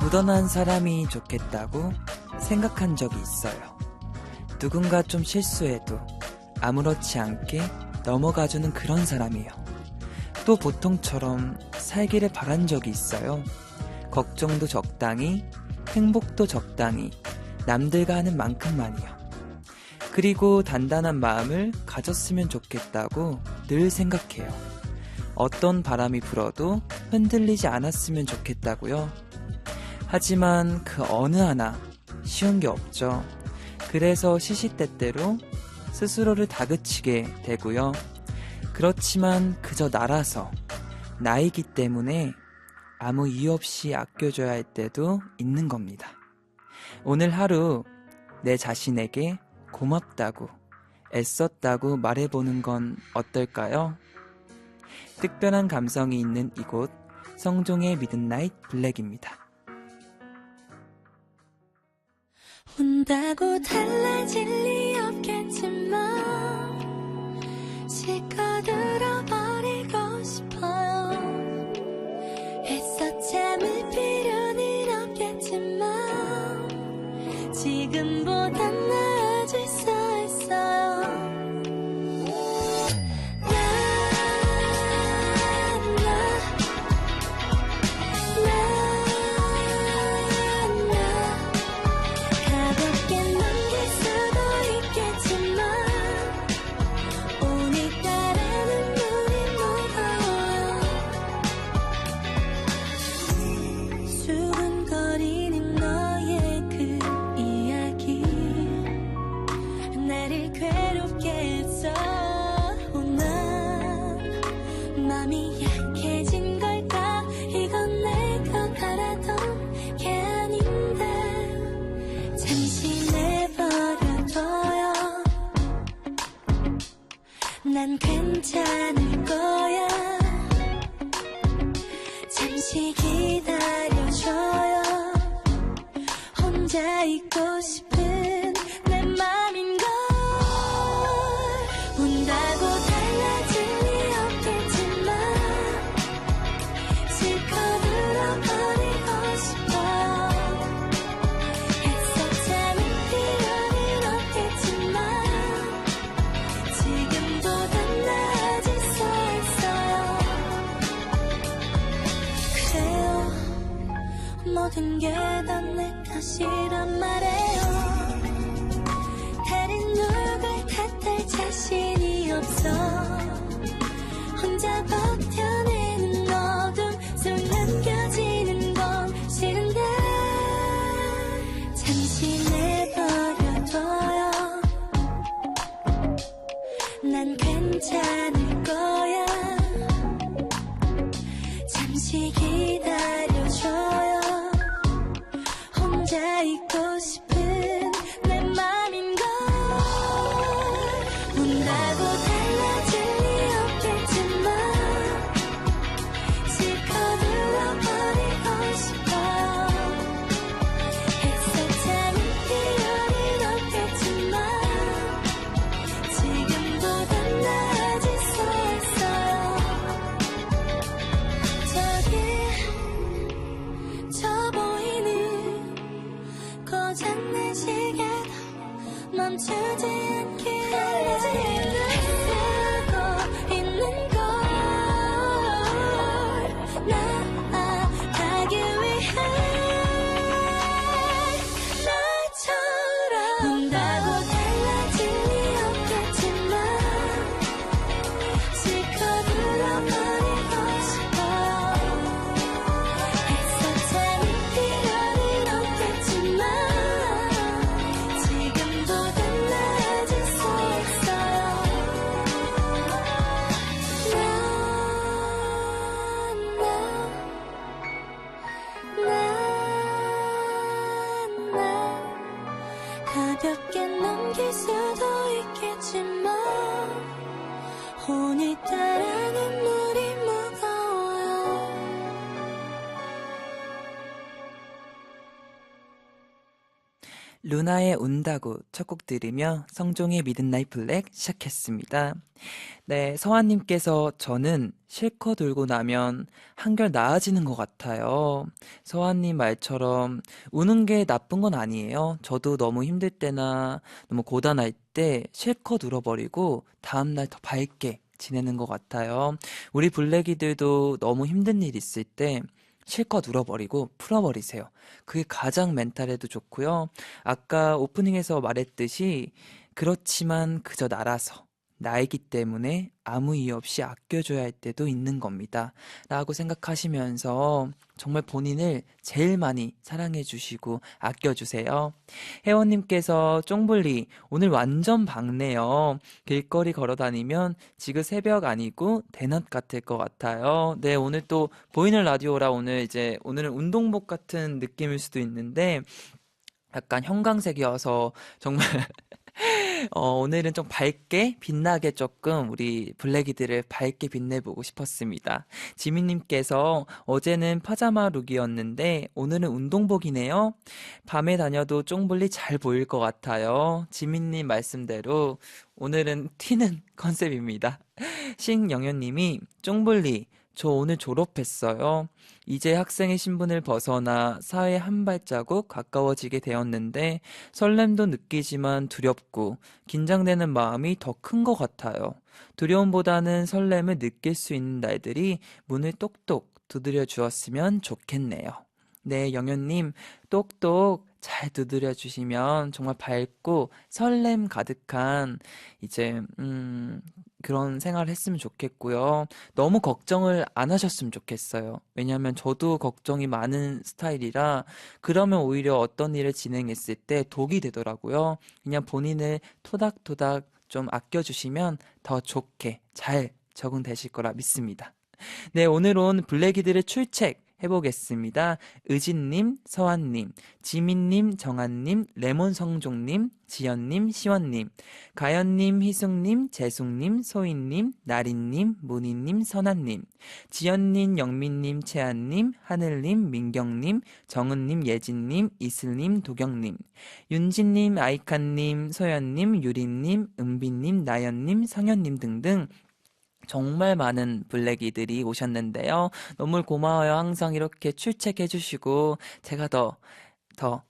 무던한 사람이 좋겠다고 생각한 적이 있어요. 누군가 좀 실수해도 아무렇지 않게 넘어가주는 그런 사람이요. 또 보통처럼 살기를 바란 적이 있어요. 걱정도 적당히, 행복도 적당히, 남들과 하는 만큼만이요. 그리고 단단한 마음을 가졌으면 좋겠다고 늘 생각해요. 어떤 바람이 불어도 흔들리지 않았으면 좋겠다고요. 하지만 그 어느 하나 쉬운 게 없죠. 그래서 시시때때로 스스로를 다그치게 되고요. 그렇지만 그저 나라서, 나이기 때문에 아무 이유 없이 아껴줘야 할 때도 있는 겁니다. 오늘 하루 내 자신에게 고맙다고, 애썼다고 말해보는 건 어떨까요? 특별한 감성이 있는 이곳, 성종의 미드나잇 블랙입니다. 온다고 달라질 리 없겠지만 실컷 울어버리고 싶어요. 애써 참을 필요는 없겠지만 지금보단 나아질 수 있어요. 맘이 약해진 걸까? 이건 내가 바라던 게 아닌데 잠시 내버려둬요. 난 괜찮을 거야. 잠시 기다려줘요. 혼자 있고 싶은 내 맘인걸. 운다고 달라질 리 없겠지만 실컷 울어버리고 싶어요. 애써 참을 필요는 없겠지만 지금보단 나아질 수 있어요. 그래요, 모든 게 다 내 탓이란 말이에요. 다른 누굴 탓할 자신이 없어. 혼자 버텨내는 어둠 속 남겨지는 건 싫은데 잠시 내버려둬요. 난 괜찮을 거야. 잠시 기다려줘요. 혼자 있고 싶은 내 맘인걸. 운다고 달라질 리 없겠지만 실컷 울어버리고 싶어요. 애써 참을 필요는 없겠지만 지금보단 나아질 수 있어요. 저기 저 보이는 고장 루나의 운다고 첫 곡 들으며 성종의 미드나잇 블랙 시작했습니다. 네, 서한님께서 저는 실컷 울고 나면 한결 나아지는 것 같아요. 서한님 말처럼 우는 게 나쁜 건 아니에요. 저도 너무 힘들 때나 너무 고단할 때 실컷 울어버리고 다음날 더 밝게 지내는 것 같아요. 우리 블랙이들도 너무 힘든 일 있을 때 실컷 울어버리고 풀어버리세요. 그게 가장 멘탈에도 좋고요. 아까 오프닝에서 말했듯이 그렇지만 그저 나라서 나이기 때문에 아무 이유 없이 아껴줘야 할 때도 있는 겁니다. 라고 생각하시면서 정말 본인을 제일 많이 사랑해주시고 아껴주세요. 혜원님께서 쫑블리 오늘 완전 밝네요. 길거리 걸어다니면 지금 새벽 아니고 대낮 같을 것 같아요. 네, 오늘 또 보이는 라디오라 오늘은 운동복 같은 느낌일 수도 있는데 약간 형광색이어서 정말 오늘은 좀 밝게 빛나게 조금 우리 블랙이들을 밝게 빛내보고 싶었습니다. 지민님께서 어제는 파자마 룩이었는데 오늘은 운동복이네요. 밤에 다녀도 쫑블리 잘 보일 것 같아요. 지민님 말씀대로 오늘은 튀는 컨셉입니다. 신영현님이 쫑블리 저 오늘 졸업했어요. 이제 학생의 신분을 벗어나 사회에 한 발자국 가까워지게 되었는데 설렘도 느끼지만 두렵고 긴장되는 마음이 더 큰 것 같아요. 두려움보다는 설렘을 느낄 수 있는 날들이 문을 똑똑 두드려 주었으면 좋겠네요. 네, 영현님 똑똑 잘 두드려 주시면 정말 밝고 설렘 가득한 이제 그런 생활을 했으면 좋겠고요. 너무 걱정을 안 하셨으면 좋겠어요. 왜냐하면 저도 걱정이 많은 스타일이라 그러면 오히려 어떤 일을 진행했을 때 독이 되더라고요. 그냥 본인을 토닥토닥 좀 아껴주시면 더 좋게 잘 적응되실 거라 믿습니다. 네, 오늘은 블랙이들의 출첵 해보겠습니다. 의진님, 서한님, 지민님, 정한님, 레몬성종님, 지연님, 시원님, 가연님, 희숙님, 재숙님, 소희님, 나린님, 문희님, 선아님, 지연님, 영민님, 채한님, 하늘님, 민경님, 정은님, 예진님, 이슬님, 도경님, 윤진님, 아이칸님, 소연님, 유리님, 은비님, 나연님, 성현님 등등 정말 많은 블랙이들이 오셨는데요. 너무 고마워요. 항상 이렇게 출첵해주시고 제가 더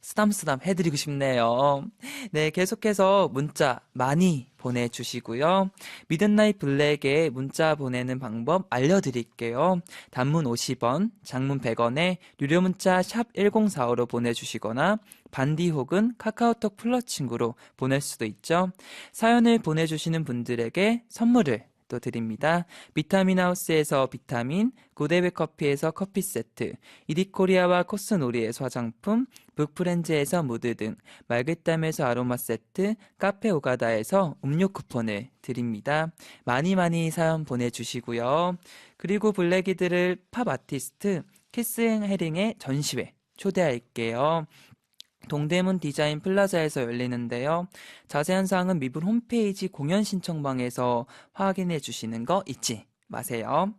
쓰담쓰담 해드리고 싶네요. 네, 계속해서 문자 많이 보내주시고요. 미드나잇 블랙에 문자 보내는 방법 알려드릴게요. 단문 50원, 장문 100원에 유료 문자 샵 1045로 보내주시거나 반디 혹은 카카오톡 플러스 친구로 보낼 수도 있죠. 사연을 보내주시는 분들에게 선물을 또 드립니다. 비타민 하우스에서 비타민, 고데베 커피에서 커피 세트, 이디코리아와 코스놀이에서 화장품, 북프렌즈에서 무드 등 말글담에서 아로마 세트, 카페 오가다에서 음료 쿠폰을 드립니다. 많이 많이 사연 보내주시고요. 그리고 블랙이들을 팝 아티스트 키스앤 해링의 전시회 초대할게요. 동대문 디자인 플라자에서 열리는데요. 자세한 사항은 미분 홈페이지 공연 신청방에서 확인해 주시는 거 잊지 마세요.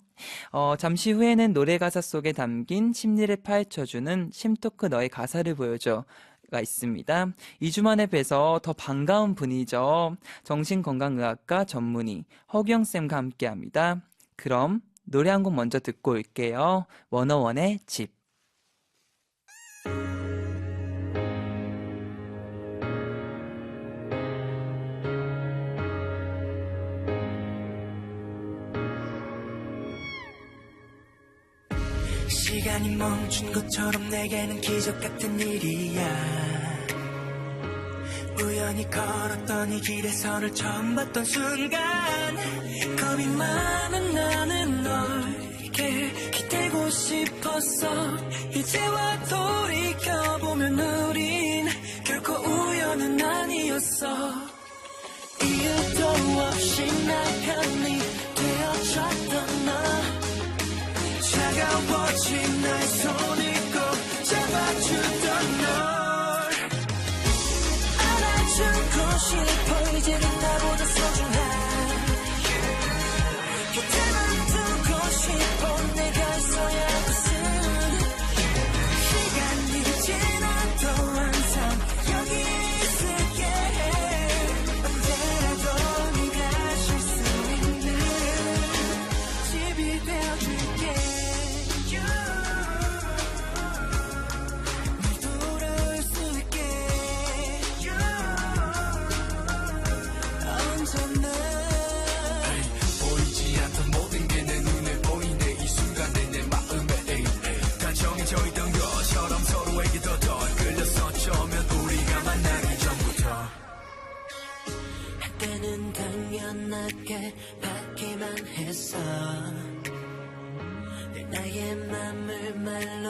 잠시 후에는 노래 가사 속에 담긴 심리를 파헤쳐주는 심토크 너의 가사를 보여줘 가 있습니다. 2주 만에 뵈서 더 반가운 분이죠. 정신건강의학과 전문의 허경쌤과 함께합니다. 그럼 노래 한 곡 먼저 듣고 올게요. 워너원의 집. 시간이 멈춘 것처럼 내게는 기적 같은 일이야. 우연히 걸었던 이 길에서 처음 봤던 순간 겁이 많은 나는 너에게 기대고 싶었어. 이제와 돌이켜보면 우린 결코 우연은 아니었어. 이유도 없이 날 편히 되어줬던 너, 차가워진 나의 손을 꼭 잡아주던 널 안아주고 싶어. 이제는 나보다 소중한 곁에만 두고 싶어. 내가 있어야 무슨 시간이 지나도 항상 여기에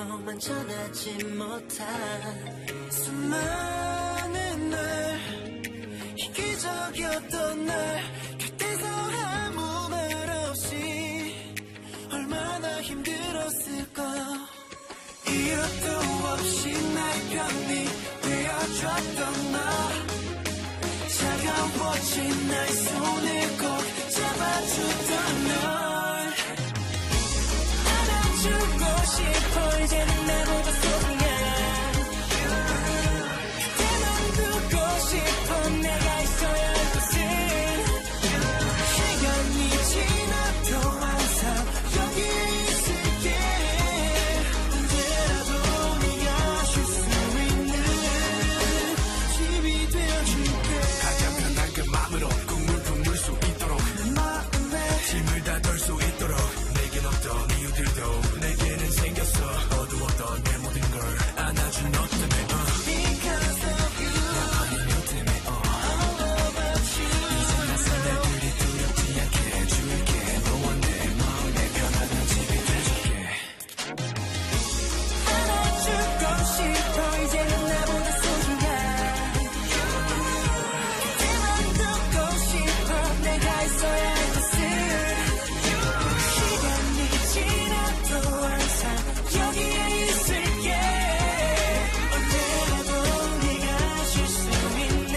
너만 전하지 못한 수많은 날 이기적이었던 날 곁에서 아무 말 없이 얼마나 힘들었을까 이유도 없이 나의 편이 되어줬던 너 차가워진 나의 손을 꼭 잡아주던 널 안아주고 싶어 이제는 나보다 소중한 그때만 두고 싶어 내가 있어야 할 곳은 시간이 지나도 항상 여기에 있을게 언제라도 네가 쉴 수 있는 집이 되어줄게 가장 편한 그 맘으로 꿈을 품을 수 있도록 내 마음에 짐을 다 덜 수 있도록 내겐 없던 이유들도 내게는 생겼어 어두웠던 내 모든 걸 안아준 너 때문에 Because of you 나만이 너 때문에 All about you 이제 낯선 날들이 두렵지 않게 해줄게 너와 내 마음에 편안한 집이 돼줄게 안아주고 싶어 이제는 나보다 소중한 그때만 두고 싶어 내가 있어야 할 곳은 시간이 지나도 항상 여기에 있을게 언제라도 네가 쉴 수 있는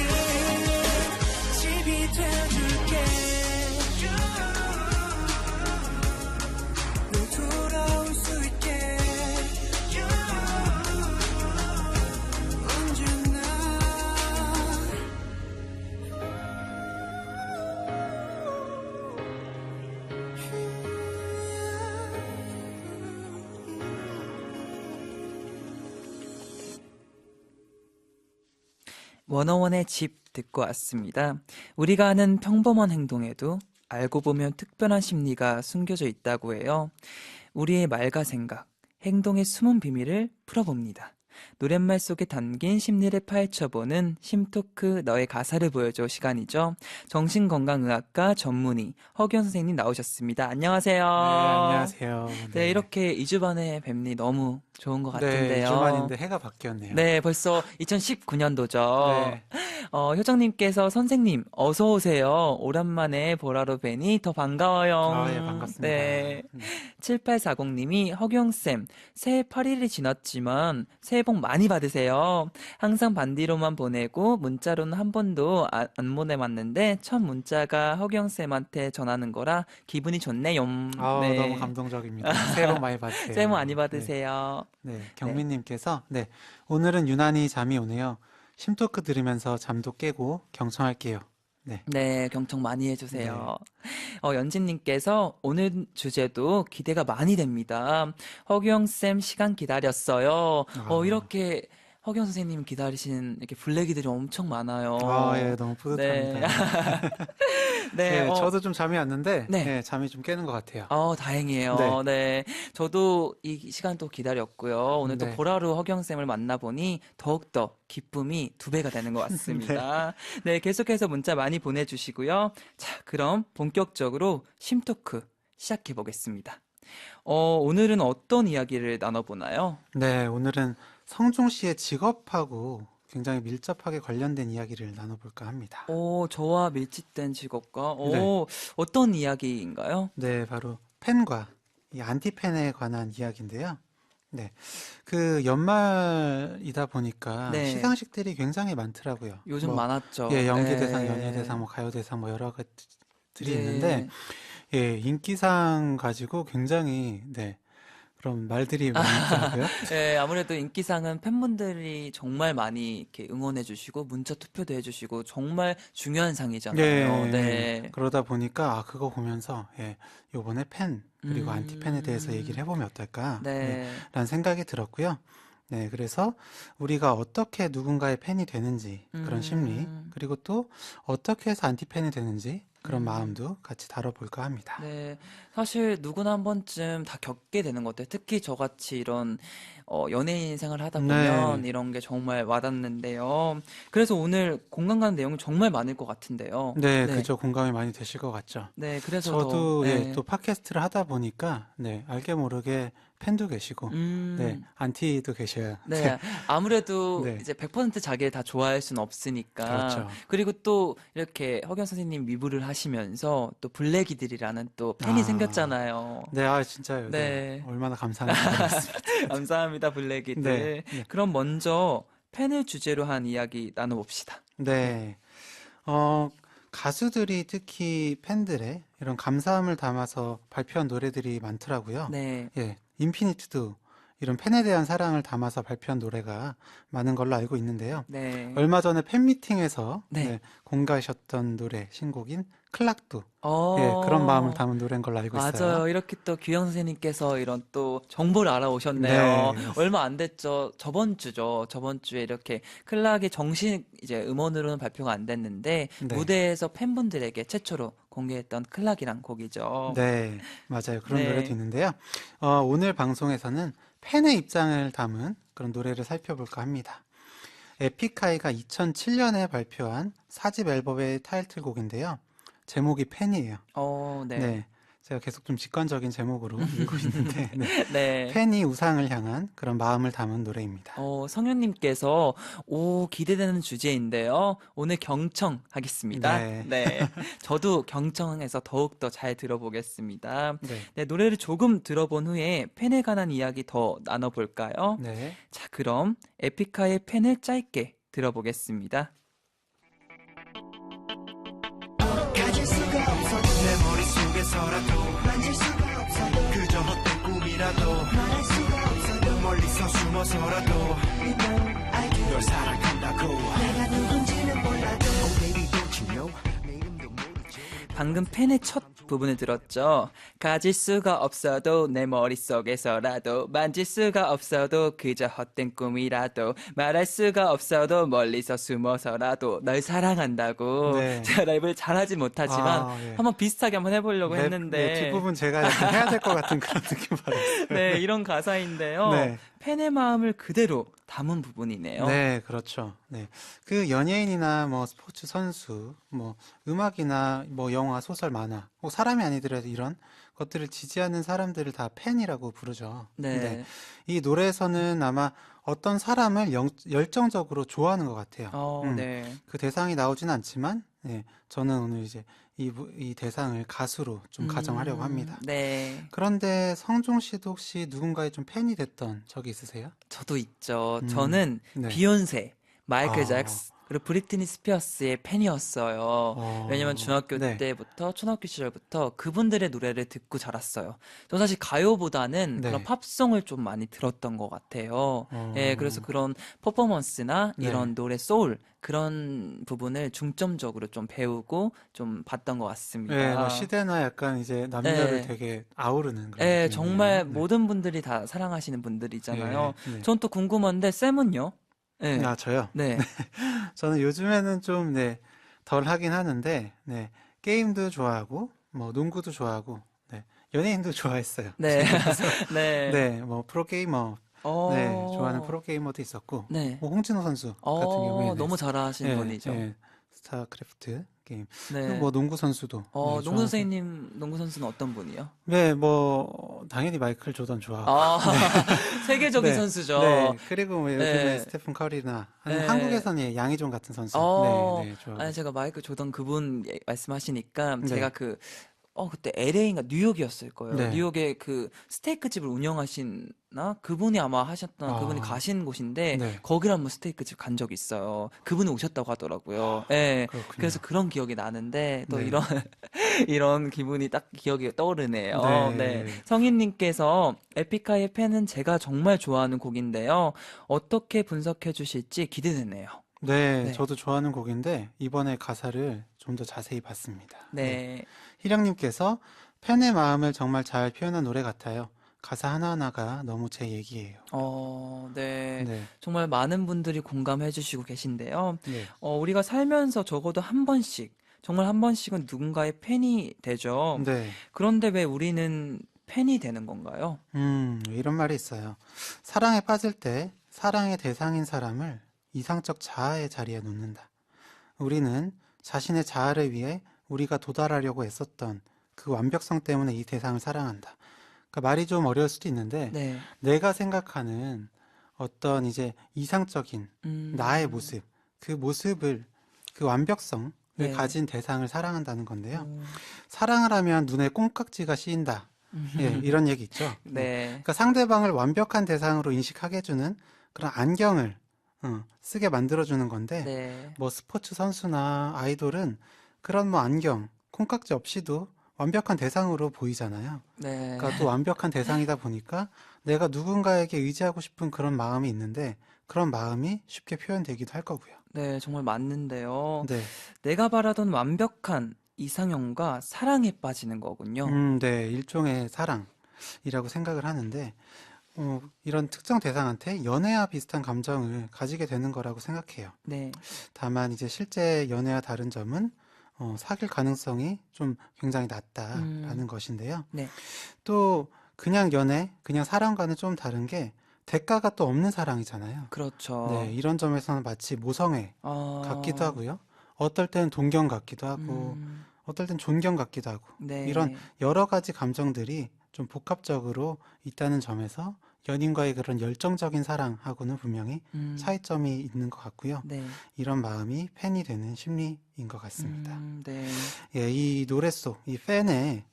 집이 되어줄게 늘 돌아올 수 있게 언제나 원어원의 집 듣고 왔습니다. 우리가 하는 평범한 행동에도 알고 보면 특별한 심리가 숨겨져 있다고 해요. 우리의 말과 생각, 행동의 숨은 비밀을 풀어봅니다. 노랫말 속에 담긴 심리를 파헤쳐보는 심토크 너의 가사를 보여줘 시간이죠. 정신건강의학과 전문의 허경 선생님 나오셨습니다. 안녕하세요. 네, 안녕하세요. 네, 이렇게 2주 만에 뵙니 너무 좋은 것 네, 같은데요. 2주 만인데 해가 바뀌었네요. 네, 벌써 2019년도죠. 네. 효정님께서 선생님, 어서오세요. 오랜만에 보라로 뵈니 더 반가워요. 아, 예, 반갑습니다. 네. 7840님이 허경쌤, 새해 8일이 지났지만 새해 복 많이 받으세요. 항상 반디로만 보내고 문자로는 한 번도 안 보내봤는데 첫 문자가 허경쌤한테 전하는 거라 기분이 좋네요. 네. 너무 감동적입니다. 새해 복 많이 받으세요. 새해 복 많이 받으세요. 네, 경민님께서 오늘은 유난히 잠이 오네요. 심토크 들으면서 잠도 깨고 경청할게요. 네. 네, 경청 많이 해주세요. 연진님께서 오늘 주제도 기대가 많이 됩니다. 허경쌤 시간 기다렸어요. 아. 이렇게 허경 선생님 기다리신 이렇게 블랙이들이 엄청 많아요. 예, 너무 뿌듯합니다. 네, 저도 좀 잠이 왔는데 네. 잠이 좀 깨는 것 같아요. 다행이에요. 네. 저도 이 시간 또 기다렸고요. 오늘 또 네. 보라로 허경쌤을 만나보니 더욱더 기쁨이 2배가 되는 것 같습니다. 네, 계속해서 문자 많이 보내주시고요. 자, 그럼 본격적으로 심토크 시작해 보겠습니다. 오늘은 어떤 이야기를 나눠보나요? 네, 오늘은 성중 씨의 직업하고 굉장히 밀접하게 관련된 이야기를 나눠볼까 합니다. 저와 밀집된 직업과, 네. 어떤 이야기인가요? 네, 바로 펜과 이 안티펜에 관한 이야기인데요. 네, 그 연말이다 보니까 네. 시상식들이 굉장히 많더라고요. 요즘 뭐, 많았죠. 예, 연기대상, 네. 연예대상, 뭐 가요대상, 뭐 여러 가지들이 네. 있는데, 예, 인기상 가지고 굉장히 그런 말들이 많더라고요. 네, 아무래도 인기상은 팬분들이 정말 많이 이렇게 응원해주시고, 문자 투표도 해주시고, 정말 중요한 상이잖아요. 예, 네. 그러다 보니까 그거 보면서 요번에 펜 그리고 안티펜에 대해서 얘기를 해보면 어떨까? 네. 라는 생각이 들었고요. 네, 그래서 우리가 어떻게 누군가의 팬이 되는지 그런 심리, 그리고 또 어떻게 해서 안티팬이 되는지 그런 마음도 같이 다뤄볼까 합니다. 네, 사실 누구나 한 번쯤 다 겪게 되는 것 같아요. 특히 저같이 이런 연예인 생활을 하다 보면 네. 이런 게 정말 와닿는데요. 그래서 오늘 공감 가는 내용이 정말 많을 것 같은데요. 네, 네. 그죠. 공감이 많이 되실 것 같죠. 네, 그래서 저도 더, 네. 또 팟캐스트를 하다 보니까 알게 모르게 팬도 계시고, 네, 음, 안티도 계셔야. 네. 아무래도 네, 이제 100% 자기를 다 좋아할 수는 없으니까. 그렇죠. 그리고 또 이렇게 허경 선생님 미부를 하시면서 또 블랙이들이라는 또 팬이 아, 생겼잖아요. 네, 아, 진짜요. 네, 네. 얼마나 감사한지 모르겠습니다. 감사합니다, 네, 블랙이들. 네, 그럼 먼저 팬을 주제로 한 이야기 나눠봅시다. 네. 네. 어, 가수들이 특히 팬들의 이런 감사함을 담아서 발표한 노래들이 많더라고요. 네. 예, 인피니트도 이런 팬에 대한 사랑을 담아서 발표한 노래가 많은 걸로 알고 있는데요. 네. 얼마 전에 팬미팅에서 네. 네, 공개하셨던 노래 신곡인 클락도 예, 그런 마음을 어, 담은 노래인 걸로 알고 있어요. 맞아요. 이렇게 또 규영 선생님께서 이런 또 정보를 알아오셨네요. 네, 얼마 안 됐죠. 저번 주죠. 저번 주에 이렇게 클락이 정식 이제 음원으로는 발표가 안 됐는데 네, 무대에서 팬분들에게 최초로 공개했던 클락이란 곡이죠. 네, 맞아요. 그런 노래도 네. 있는데요. 오늘 방송에서는 팬의 입장을 담은 그런 노래를 살펴볼까 합니다. 에픽하이가 2007년에 발표한 4집 앨범의 타이틀곡인데요. 제목이 팬이에요. 네. 네, 제가 계속 좀 직관적인 제목으로 읽고 있는데, 네, 네. 팬이 우상을 향한 그런 마음을 담은 노래입니다. 성현님께서, 기대되는 주제인데요. 오늘 경청하겠습니다. 네, 네. 저도 경청해서 더욱더 잘 들어보겠습니다. 네, 네, 노래를 조금 들어본 후에 팬에 관한 이야기 더 나눠볼까요? 네. 자, 그럼 에픽하의 팬을 짧게 들어보겠습니다. 가질 수가 없어 내 머릿속에서라도 만질 수가 없어 그저 헛된 꿈이라도 말할 수가 없어 멀리서 숨어서라도 You know I do 널 사랑한다고 내가 누군지는 몰라도 Oh baby don't you know 내 이름도 모르지 방금 팬의 첫 부분을 들었죠. 가질 수가 없어도 내 머릿속에서라도 만질 수가 없어도 그저 헛된 꿈이라도 말할 수가 없어도 멀리서 숨어서라도 널 사랑한다고. 네. 제가 랩을 잘하지 못하지만 아, 예. 한번 비슷하게 한번 해보려고 네, 했는데 뒷부분 제가 약간 해야 될 것 같은 그런 느낌 받았어요. 네, 이런 가사인데요. 네. 팬의 마음을 그대로 담은 부분이네요. 네, 그렇죠. 네. 그 연예인이나 뭐 스포츠 선수, 뭐 음악이나 뭐 영화, 소설, 만화, 뭐 사람이 아니더라도 이런 것들을 지지하는 사람들을 다 팬이라고 부르죠. 근데 네. 이 노래에서는 아마 어떤 사람을 열정적으로 좋아하는 것 같아요. 네. 그 대상이 나오진 않지만, 네, 저는 오늘 이제 이 대상을 가수로 좀 가정하려고 합니다. 네. 그런데 성종 씨도 혹시 누군가의 좀 팬이 됐던 적이 있으세요? 저도 있죠. 음, 저는 네. 비욘세, 마이클 아, 잭스, 그리고 브리트니 스피어스의 팬이었어요. 왜냐면 중학교 네. 때부터, 초등학교 시절부터 그분들의 노래를 듣고 자랐어요. 저 사실 가요보다는 네. 그런 팝송을 좀 많이 들었던 것 같아요. 어, 예, 그래서 그런 퍼포먼스나 네. 이런 노래 소울, 그런 부분을 중점적으로 좀 배우고 좀 봤던 것 같습니다. 네, 뭐 시대나 약간 이제 남녀를 네. 되게 아우르는 그런 예, 느낌이네요. 정말 네. 모든 분들이 다 사랑하시는 분들이잖아요. 네. 전 또 궁금한데, 쌤은요? 예, 아, 저요? 네. 저는 요즘에는 좀, 네, 덜 하긴 하는데, 네, 게임도 좋아하고, 뭐, 농구도 좋아하고, 네, 연예인도 좋아했어요. 네. 그래서, 네. 네, 뭐, 프로게이머, 네, 좋아하는 어, 프로게이머도 있었고, 네. 뭐, 홍진호 선수 같은 경우에는, 너무 잘하시는 예, 분이죠. 예, 스타크래프트 게임. 네. 그리고 뭐, 농구 선수도, 네, 농구 좋아하고. 선생님, 농구 선수는 어떤 분이요? 네, 뭐, 당연히 마이클 조던 좋아하고. 아, 세계적인 네, 선수죠. 네. 그리고 뭐 요즘에 네. 스테픈 커리나 네. 한국에서는 양희종 같은 선수. 어, 네, 네, 좋아하고. 아니, 제가 마이클 조던 그분 말씀하시니까 네. 제가 그때 LA인가 뉴욕이었을 거예요. 네. 뉴욕에 그 스테이크 집을 운영하시나? 그분이 아마 하셨던, 아, 그분이 가신 곳인데, 네. 거기를 한번 스테이크 집 간 적이 있어요. 그분이 오셨다고 하더라고요. 예. 그렇군요. 그래서 그런 기억이 나는데, 또 네. 이런 기분이 딱 기억이 떠오르네요. 네. 네. 성인님께서 에픽하이의 팬은 제가 정말 좋아하는 곡인데요. 어떻게 분석해 주실지 기대되네요. 네, 네. 저도 좋아하는 곡인데 이번에 가사를 좀 더 자세히 봤습니다. 네. 희령님께서 팬의 마음을 정말 잘 표현한 노래 같아요. 가사 하나하나가 너무 제 얘기예요. 네. 네, 정말 많은 분들이 공감해 주시고 계신데요. 네, 우리가 살면서 적어도 한 번씩, 정말 한 번씩은 누군가의 팬이 되죠. 네. 그런데 왜 우리는 팬이 되는 건가요? 이런 말이 있어요. 사랑에 빠질 때 사랑의 대상인 사람을 이상적 자아의 자리에 놓는다. 우리는 자신의 자아를 위해 우리가 도달하려고 애썼던 그 완벽성 때문에 이 대상을 사랑한다. 그러니까 말이 좀 어려울 수도 있는데 네. 내가 생각하는 어떤 이제 이상적인 나의 음, 모습, 그 모습을 그 완벽성을 네. 가진 대상을 사랑한다는 건데요. 음, 사랑을 하면 눈에 콩깍지가 씌인다. 예, 이런 얘기 있죠. 네. 네. 그러니까 상대방을 완벽한 대상으로 인식하게 해주는 그런 안경을 쓰게 만들어주는 건데, 네. 뭐 스포츠 선수나 아이돌은 그런 뭐 안경, 콩깍지 없이도 완벽한 대상으로 보이잖아요. 네. 그러니까 또 완벽한 대상이다 보니까 내가 누군가에게 의지하고 싶은 그런 마음이 있는데, 그런 마음이 쉽게 표현되기도 할 거고요. 네, 정말 맞는데요. 네. 내가 바라던 완벽한 이상형과 사랑에 빠지는 거군요. 네. 일종의 사랑이라고 생각을 하는데, 이런 특정 대상한테 연애와 비슷한 감정을 가지게 되는 거라고 생각해요. 네. 다만 이제 실제 연애와 다른 점은 사귈 가능성이 좀 굉장히 음, 낮다라는 것인데요. 네. 또 그냥 연애, 그냥 사랑과는 좀 다른 게 대가가 또 없는 사랑이잖아요. 네, 그렇죠. 이런 점에서는 마치 모성애 같기도 어, 하고요. 어떨 땐 동경 같기도 하고, 음, 어떨 땐 존경 같기도 하고, 이런 네. 여러 가지 감정들이 좀 복합적으로 있다는 점에서 연인과의 그런 열정적인 사랑하고는 분명히 음, 차이점이 있는 것 같고요. 네. 이런 마음이 팬이 되는 심리인 것 같습니다. 네. 예, 이 노래 속, 이 팬의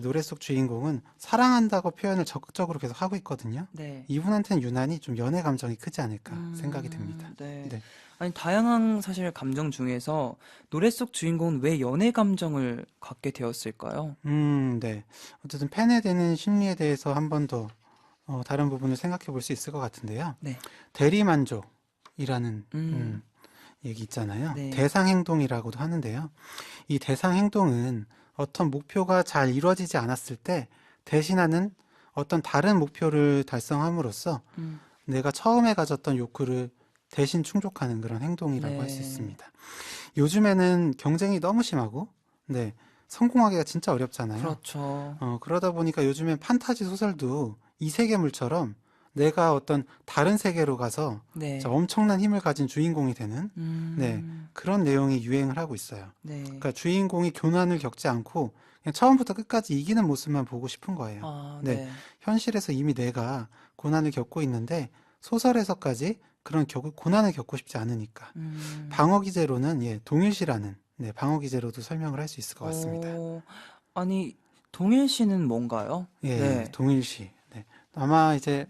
노래 속 주인공은 사랑한다고 표현을 적극적으로 계속 하고 있거든요. 네. 이분한테는 유난히 좀 연애 감정이 크지 않을까 생각이 듭니다. 네. 네. 아니, 다양한 사실 감정 중에서 노래 속 주인공은 왜 연애 감정을 갖게 되었을까요? 네. 어쨌든 팬에 대한 심리에 대해서 한 번 더 다른 부분을 생각해 볼 수 있을 것 같은데요. 네. 대리만족이라는 음, 얘기 있잖아요. 네. 대상행동이라고도 하는데요. 이 대상행동은 어떤 목표가 잘 이루어지지 않았을 때 대신하는 어떤 다른 목표를 달성함으로써 음, 내가 처음에 가졌던 욕구를 대신 충족하는 그런 행동이라고 할 수 네. 있습니다. 요즘에는 경쟁이 너무 심하고, 네, 성공하기가 진짜 어렵잖아요. 그렇죠. 그러다 보니까 요즘엔 판타지 소설도 이 세계물처럼 내가 어떤 다른 세계로 가서 진짜 네. 엄청난 힘을 가진 주인공이 되는, 네, 음, 그런 내용이 유행을 하고 있어요. 네. 그러니까 주인공이 교난을 겪지 않고 그냥 처음부터 끝까지 이기는 모습만 보고 싶은 거예요. 아, 네, 네. 현실에서 이미 내가 고난을 겪고 있는데 소설에서까지 그런 고난을 겪고 싶지 않으니까. 음, 방어 기제로는 예, 동일시라는 네, 방어 기제로도 설명을 할 수 있을 것 같습니다. 어, 아니, 동일시는 뭔가요? 예, 네. 동일시. 네. 아마 이제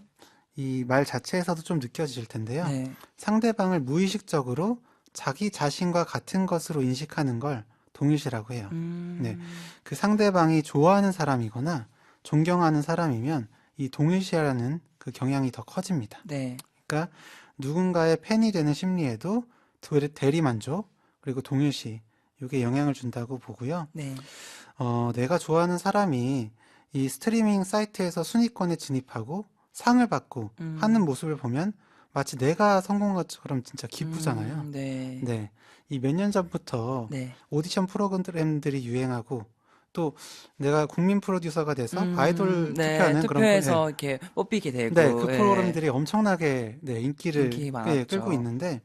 이 말 자체에서도 좀 느껴지실 텐데요. 네. 상대방을 무의식적으로 자기 자신과 같은 것으로 인식하는 걸 동일시라고 해요. 네. 음, 그 상대방이 좋아하는 사람이거나 존경하는 사람이면 이 동일시라는 그 경향이 더 커집니다. 네. 그러니까 누군가의 팬이 되는 심리에도 대리만족 그리고 동일시 이게 영향을 준다고 보고요. 네. 내가 좋아하는 사람이 이 스트리밍 사이트에서 순위권에 진입하고 상을 받고 하는 음, 모습을 보면 마치 내가 성공한 것처럼 진짜 기쁘잖아요. 네. 네. 이 몇 년 전부터 네. 오디션 프로그램들이 유행하고 또 내가 국민 프로듀서가 돼서 아이돌 네. 투표하는 그런 예. 투표해서 이렇게 뽑히게 네, 되고, 그 예. 프로그램들이 엄청나게 네, 인기를 인기 예, 끌고 많았죠. 있는데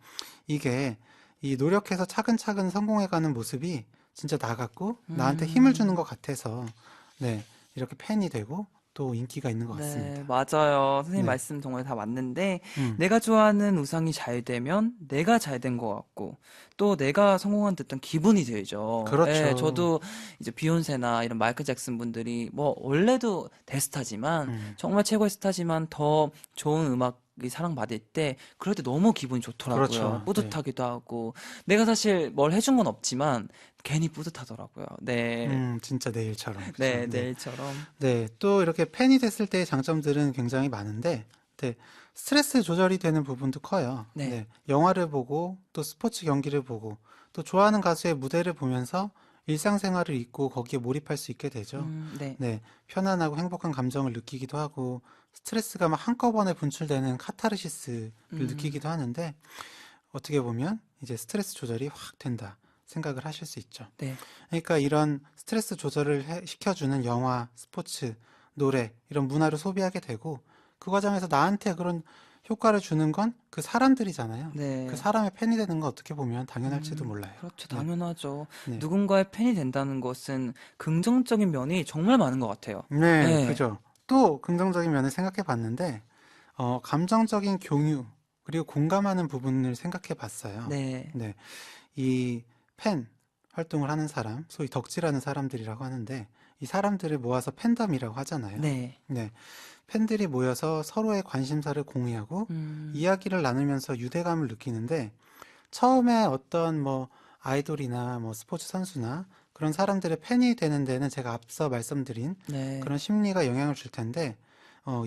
이게 이 노력해서 차근차근 성공해가는 모습이 진짜 나 같고 나한테 힘을 주는 음, 것 같아서 네, 이렇게 팬이 되고 또 인기가 있는 것 네, 같습니다. 맞아요. 선생님 네, 말씀 정말 다 맞는데, 음, 내가 좋아하는 우상이 잘 되면 내가 잘 된 것 같고, 또 내가 성공한 듯한 기분이 들죠. 예, 그렇죠. 저도 이제 비욘세나 이런 마이클 잭슨 분들이 뭐 원래도 대스타지만, 음, 정말 최고의 스타지만 더 좋은 음악이 사랑받을 때, 그럴 때 너무 기분이 좋더라고요. 그렇죠. 네, 뿌듯하기도 하고. 내가 사실 뭘 해준 건 없지만, 괜히 뿌듯하더라고요. 네, 진짜 내일처럼 그죠. 네, 네, 내일처럼. 네, 또 이렇게 팬이 됐을 때의 장점들은 굉장히 많은데, 네, 스트레스 조절이 되는 부분도 커요. 네, 네, 영화를 보고, 또 스포츠 경기를 보고, 또 좋아하는 가수의 무대를 보면서 일상생활을 잊고 거기에 몰입할 수 있게 되죠. 네. 네, 편안하고 행복한 감정을 느끼기도 하고, 스트레스가 막 한꺼번에 분출되는 카타르시스를 음, 느끼기도 하는데, 어떻게 보면 이제 스트레스 조절이 확 된다 생각을 하실 수 있죠. 네. 그러니까 이런 스트레스 조절을 시켜주는 영화, 스포츠, 노래 이런 문화를 소비하게 되고 그 과정에서 나한테 그런 효과를 주는 건 그 사람들이잖아요. 그 네. 사람의 팬이 되는 건 어떻게 보면 당연할지도 몰라요. 그렇죠. 네, 당연하죠. 네, 누군가의 팬이 된다는 것은 긍정적인 면이 정말 많은 것 같아요. 네, 네. 그죠. 또 긍정적인 면을 생각해 봤는데, 감정적인 공유, 그리고 공감하는 부분을 생각해 봤어요. 네. 네. 이 팬 활동을 하는 사람, 소위 덕질하는 사람들이라고 하는데, 이 사람들을 모아서 팬덤이라고 하잖아요. 네. 네. 팬들이 모여서 서로의 관심사를 공유하고 음, 이야기를 나누면서 유대감을 느끼는데, 처음에 어떤 뭐 아이돌이나 뭐 스포츠 선수나 그런 사람들의 팬이 되는 데는 제가 앞서 말씀드린 네. 그런 심리가 영향을 줄 텐데,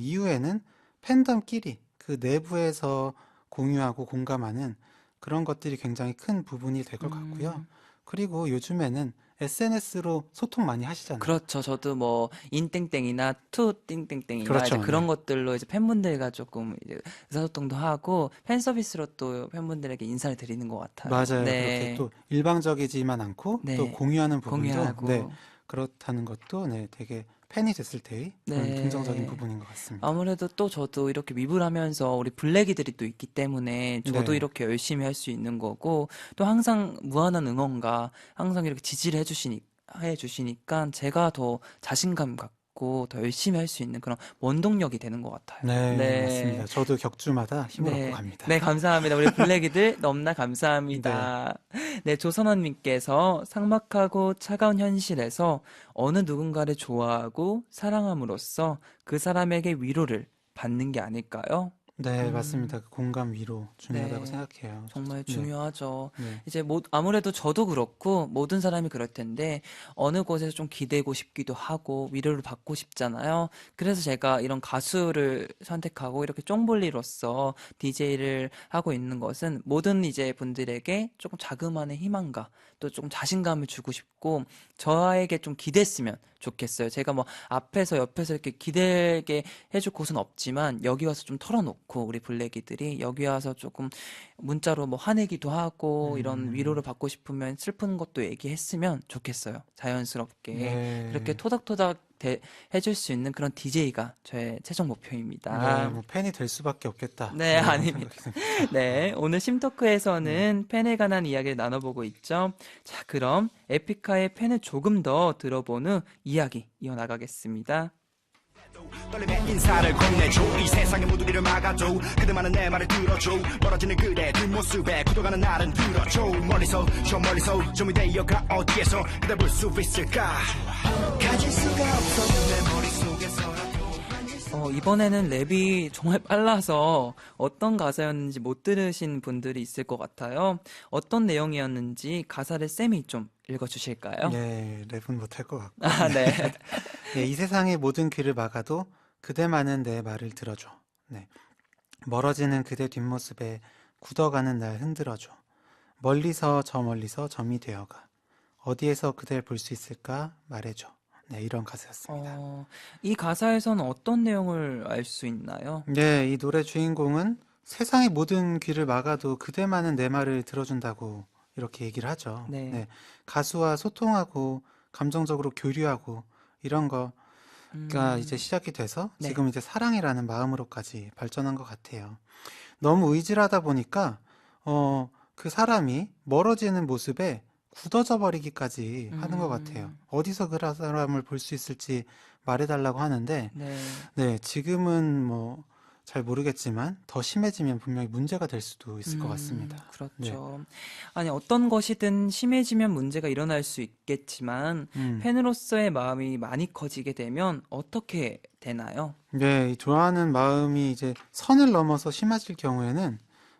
이후에는 팬덤끼리 그 내부에서 공유하고 공감하는 그런 것들이 굉장히 큰 부분이 될 것 같고요. 음. 그리고 요즘에는 SNS로 소통 많이 하시잖아요. 그렇죠. 저도 뭐 인땡땡이나 투 띵땡땡이나 이제 그렇죠. 그런 네. 것들로 이제 팬분들과 조금 이제 의사소통도 하고 팬 서비스로 또 팬분들에게 인사를 드리는 것 같아요. 맞아요. 그렇게 네, 또 일방적이지만 않고 또 네, 공유하는 부분도 네, 공유하고 그렇다는 것도 네, 되게 팬이 됐을 때의 그런 긍정적인 네. 부분인 것 같습니다. 아무래도 또 저도 이렇게 립을 하면서 우리 블랙이들이 또 있기 때문에 저도 네. 이렇게 열심히 할 수 있는 거고 또 항상 무한한 응원과 항상 이렇게 지지를 해주시니까 제가 더 자신감 갖고 더 열심히 할 수 있는 그런 원동력이 되는 것 같아요. 네, 네. 맞습니다. 저도 격주마다 힘을 얻고 네. 갑니다. 네, 감사합니다. 우리 블랙이들 너무나 네. 감사합니다. 네, 조선원님께서 삭막하고 차가운 현실에서 어느 누군가를 좋아하고 사랑함으로써 그 사람에게 위로를 받는 게 아닐까요? 네, 음, 맞습니다. 그 공감 위로 중요하다고 네. 생각해요. 정말 네. 중요하죠. 네. 이제 아무래도 저도 그렇고 모든 사람이 그럴 텐데 어느 곳에서 좀 기대고 싶기도 하고 위로를 받고 싶잖아요. 그래서 제가 이런 가수를 선택하고 이렇게 쫑볼리로서 DJ를 하고 있는 것은 모든 이제 분들에게 조금 자그마한 희망과 또 조금 자신감을 주고 싶고 저에게 좀 기댔으면 좋겠어요. 제가 뭐 앞에서 옆에서 이렇게 기대게 해줄 곳은 없지만 여기 와서 좀 털어놓고 우리 블랙이들이 여기 와서 조금 문자로 뭐 화내기도 하고 이런 위로를 음, 받고 싶으면 슬픈 것도 얘기했으면 좋겠어요. 자연스럽게 그렇게 네. 토닥토닥 해줄 수 있는 그런 DJ가 저의 최종 네, 목표입니다. 뭐 팬이 될 수밖에 없겠다. 네, 뭐 이런 아닙니다. 생각이 듭니다. 네, 오늘 네. 심토크에서는 팬에 관한 이야기를 나눠보고 있죠. 자, 그럼 에픽하의 팬을 조금 더 들어본 후 이야기 이어나가겠습니다. 떨림의 인사를 건네줘 이 세상의 모두리를 막아줘 그들만은 내 말을 들어줘 멀어지는 그대 뒷모습에 굳어가는 나를 들어줘 멀리서 저 멀리서 좀이 되어가 어디에서 그대 볼 수 있을까 가질 수가 없어 내 머릿속에서라도 이번에는 랩이 정말 빨라서 어떤 가사였는지 못 들으신 분들이 있을 것 같아요. 어떤 내용이었는지 가사를 쌤이 좀 읽어주실까요? 네, 랩은 못할 것 같고. 아, 네. 네, 이 세상의 모든 귀를 막아도 그대만은 내 말을 들어줘. 네. 멀어지는 그대 뒷모습에 굳어가는 날 흔들어줘. 멀리서 저 멀리서 점이 되어가. 어디에서 그댈 볼 수 있을까 말해줘. 네, 이런 가사였습니다. 이 가사에서는 어떤 내용을 알 수 있나요? 네, 이 노래 주인공은 세상의 모든 귀를 막아도 그대만은 내 말을 들어준다고 이렇게 얘기를 하죠. 네. 네, 가수와 소통하고 감정적으로 교류하고 이런 거가 이제 음, 시작이 돼서 네. 지금 이제 사랑이라는 마음으로까지 발전한 것 같아요. 너무 의지하다 보니까 그 사람이 멀어지는 모습에 굳어져 버리기까지 하는 것 같아요. 어디서 그 사람을 볼 수 있을지 말해달라고 하는데, 네. 네, 지금은 뭐 잘 모르겠지만 더 심해지면 분명히 문제가 될 수도 있을 것 같습니다. 네, 그렇죠. 아니, 어떤 것이든 심해지면 문제가 일어날 수 있겠지만, 음, 팬으로서의 마음이 많이 커지게 되면 어떻게 되나요? 네, 이 좋아하는 마음이 이제 선을 넘어서 심해질 경우에는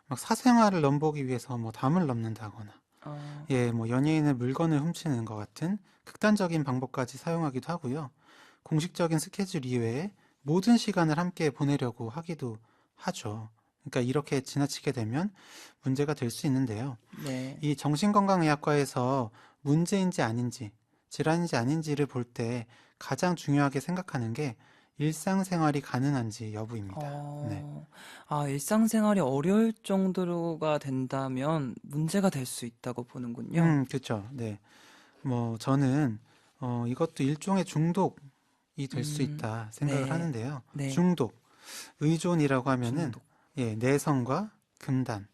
막 사생활을 넘보기 위해서 뭐 담을 넘는다거나, 어, 예, 뭐 연예인의 물건을 훔치는 것 같은 극단적인 방법까지 사용하기도 하고요. 공식적인 스케줄 이외에 모든 시간을 함께 보내려고 하기도 하죠. 그러니까 이렇게 지나치게 되면 문제가 될 수 있는데요. 네. 이 정신건강의학과에서 문제인지 아닌지, 질환인지 아닌지를 볼 때 가장 중요하게 생각하는 게 일상생활이 가능한지 여부입니다. 네. 일상생활이 어려울 정도가 된다면 문제가 될 수 있다고 보는군요. 그렇죠. 네. 뭐 저는 이것도 일종의 중독이 될 수 음, 있다 생각을 네, 하는데요. 네, 중독, 의존이라고 하면은 중독. 예, 내성과 금단,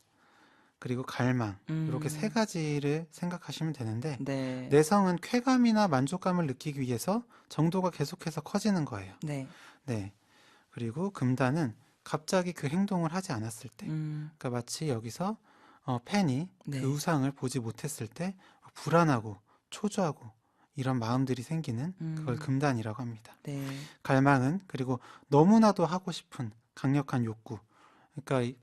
그리고 갈망, 이렇게 세 음, 가지를 생각하시면 되는데, 네, 내성은 쾌감이나 만족감을 느끼기 위해서 정도가 계속해서 커지는 거예요. 네, 네. 그리고 금단은 갑자기 그 행동을 하지 않았을 때, 음, 그러니까 마치 여기서 팬이 그 네, 우상을 보지 못했을 때 불안하고 초조하고 이런 마음들이 생기는 그걸 음, 금단이라고 합니다. 네, 갈망은 그리고 너무나도 하고 싶은 강력한 욕구. 그러니까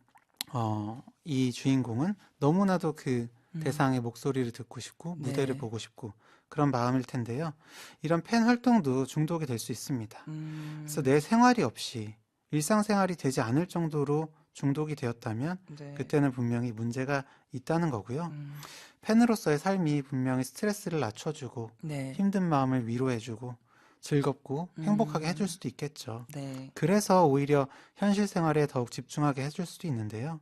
이 주인공은 너무나도 그 음, 대상의 목소리를 듣고 싶고 무대를 네, 보고 싶고 그런 마음일 텐데요. 이런 팬 활동도 중독이 될 수 있습니다. 그래서 음, 내 생활이 없이 일상생활이 되지 않을 정도로 중독이 되었다면 네, 그때는 분명히 문제가 있다는 거고요. 음, 팬으로서의 삶이 분명히 스트레스를 낮춰주고 네, 힘든 마음을 위로해주고 즐겁고 행복하게 해줄 음, 수도 있겠죠. 네, 그래서 오히려 현실 생활에 더욱 집중하게 해줄 수도 있는데요.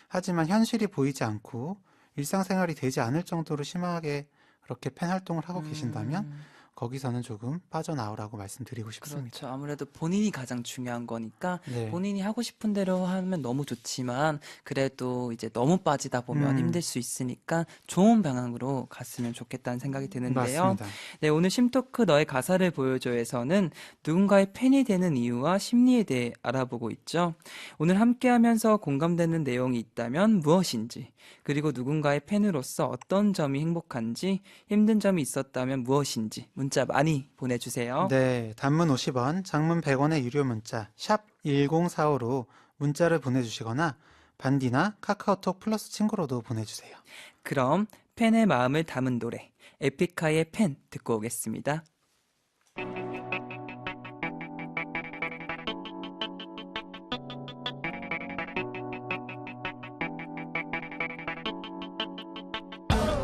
하지만 현실이 보이지 않고 일상생활이 되지 않을 정도로 심하게 그렇게 팬 활동을 하고 계신다면 음. 거기서는 조금 빠져나오라고 말씀드리고 그렇죠. 싶습니다. 아무래도 본인이 가장 중요한 거니까 네. 본인이 하고 싶은 대로 하면 너무 좋지만 그래도 이제 너무 빠지다 보면 힘들 음, 수 있으니까 좋은 방향으로 갔으면 좋겠다는 생각이 드는데요. 맞습니다. 네, 오늘 심토크 너의 가사를 보여줘에서는 누군가의 팬이 되는 이유와 심리에 대해 알아보고 있죠. 오늘 함께 하면서 공감되는 내용이 있다면 무엇인지, 그리고 누군가의 팬으로서 어떤 점이 행복한지, 힘든 점이 있었다면 무엇인지 문자 많이 보내주세요. 네, 단문 50원, 장문 100원의 유료 문자 샵 1045로 문자를 보내주시거나 반디나 카카오톡 플러스 친구로도 보내주세요. 그럼 팬의 마음을 담은 노래 에픽하이의 팬 듣고 오겠습니다.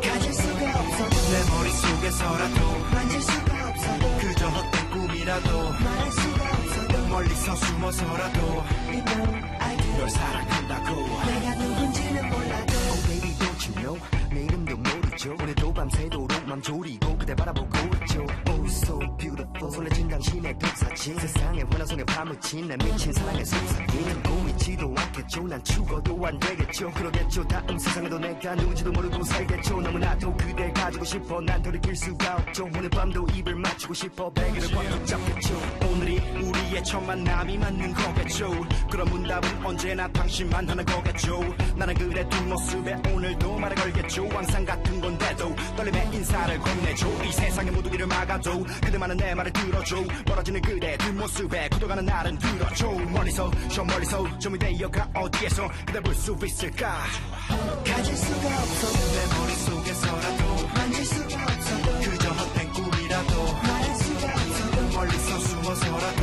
가질 수가 없어 내 머릿속에서라도 만질 수가 없어 그저 헛된 꿈이라도 말할 수가 없어 멀리서 숨어서라도 You know I do 널 사랑한다고 내가 누군지는 몰라도 Oh baby don't you know 내 이름도 모르죠 오늘도 밤새도록 맘 졸이고 그대 바라보고 있죠 Oh so beautiful 설레진 당신의 벽사진 세상에 환한 파묻힌 내 미친 사랑의 속삭임 듣고 있지도 않겠죠 난 죽어도 안 되겠죠 그러겠죠 다음 세상에도 내가 누군지도 모르고 살겠죠 너무나도 그댈 가지고 싶어 난 돌이킬 수가 없죠 오늘 밤도 입을 맞추고 싶어 베개를 꽉 붙잡겠죠 오늘이 우리의 첫 만남이 맞는 거겠죠 그런 문답은 언제나 당신만 하는 거겠죠 나는 그대 뒷모습에 오늘도 말을 걸겠죠 항상 같은 건데도 떨림의 인사를 건네줘 이 세상의 모든 길을 막아도 그대만은 내 말을 들어줘 멀어지는 그대 뒷모습에 굳어가는 나를 들어줘 멀리서 저 멀리서 점이 되어가 어디에서 그대 볼 수 있을까 가질 수가 없어 내 머릿속에서라도 만질 수가 없어 그저 헛된 꿈이라도 말할 수가 없어 멀리서 숨어서라도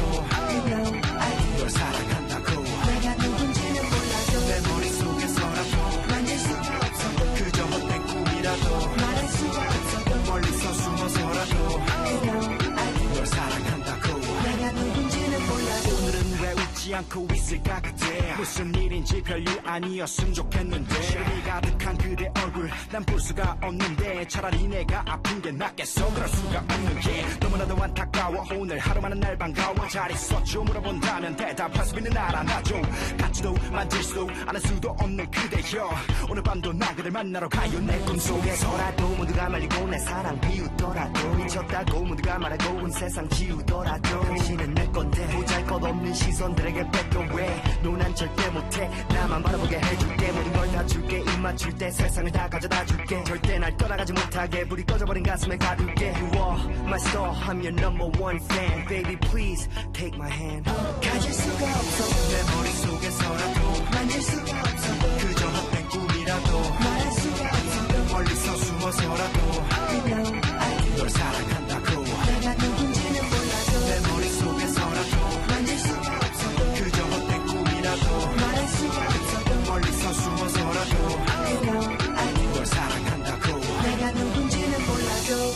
You know I do 널 사랑한다고 내가 누군지는 몰라도 내 머릿속에서라도 만질 수가 없어 그저 헛된 꿈이라도 말할 수가 없어 멀리서 숨어서라도 You know I do 널 사랑한다고 내가 누군지는 몰라도 오늘은 왜 웃지 않고 있을까 그대 무슨 일인지 별일 아니었으면 좋겠는데 시름이 가득한 그대 얼굴 난 볼 수가 없는데 차라리 내가 아픈 게 낫겠어 그럴 수가 없는 게 너무나도 안타까워 오늘 하루만은 날 반가워 잘 있었죠 물어본다면 대답할 수 있는 날 안아줘 같지도 만질 수도 않을 수도 없는 그대여 오늘 밤도 나 그댈 만나러 가요 내 꿈속에서라도 모두가 말리고 내 사랑 비웃더라도 미쳤다고 모두가 말하고 온 세상 지우더라도 당신은 내 건데 보잘것없는 시선들에게 뺏겨 왜넌난 절대 못해 나만 바라보게 해줄게 모든 걸 다 줄게 입 맞출 때 세상을 다 가져다 줄게 절대 날 떠나가지 못하게 불이 꺼져버린 가슴에 가둘게 You are my star I'm your number one fan Baby please take my hand 가질 수가 없어 내 머릿속에서라도 만질 수가 없어 그저 헛된 꿈이라도 말할 수가 없어 멀리서 숨어서라도 You know I do 널 사랑한다고 내가 누군지는 몰라도 내 머릿속에서라도 만질 수가 없어 그저 헛된 꿈이라도 말할 수가 없어 멀리서 숨어서라도 You know I do 널 사랑한다고 내가 누군지는 몰라도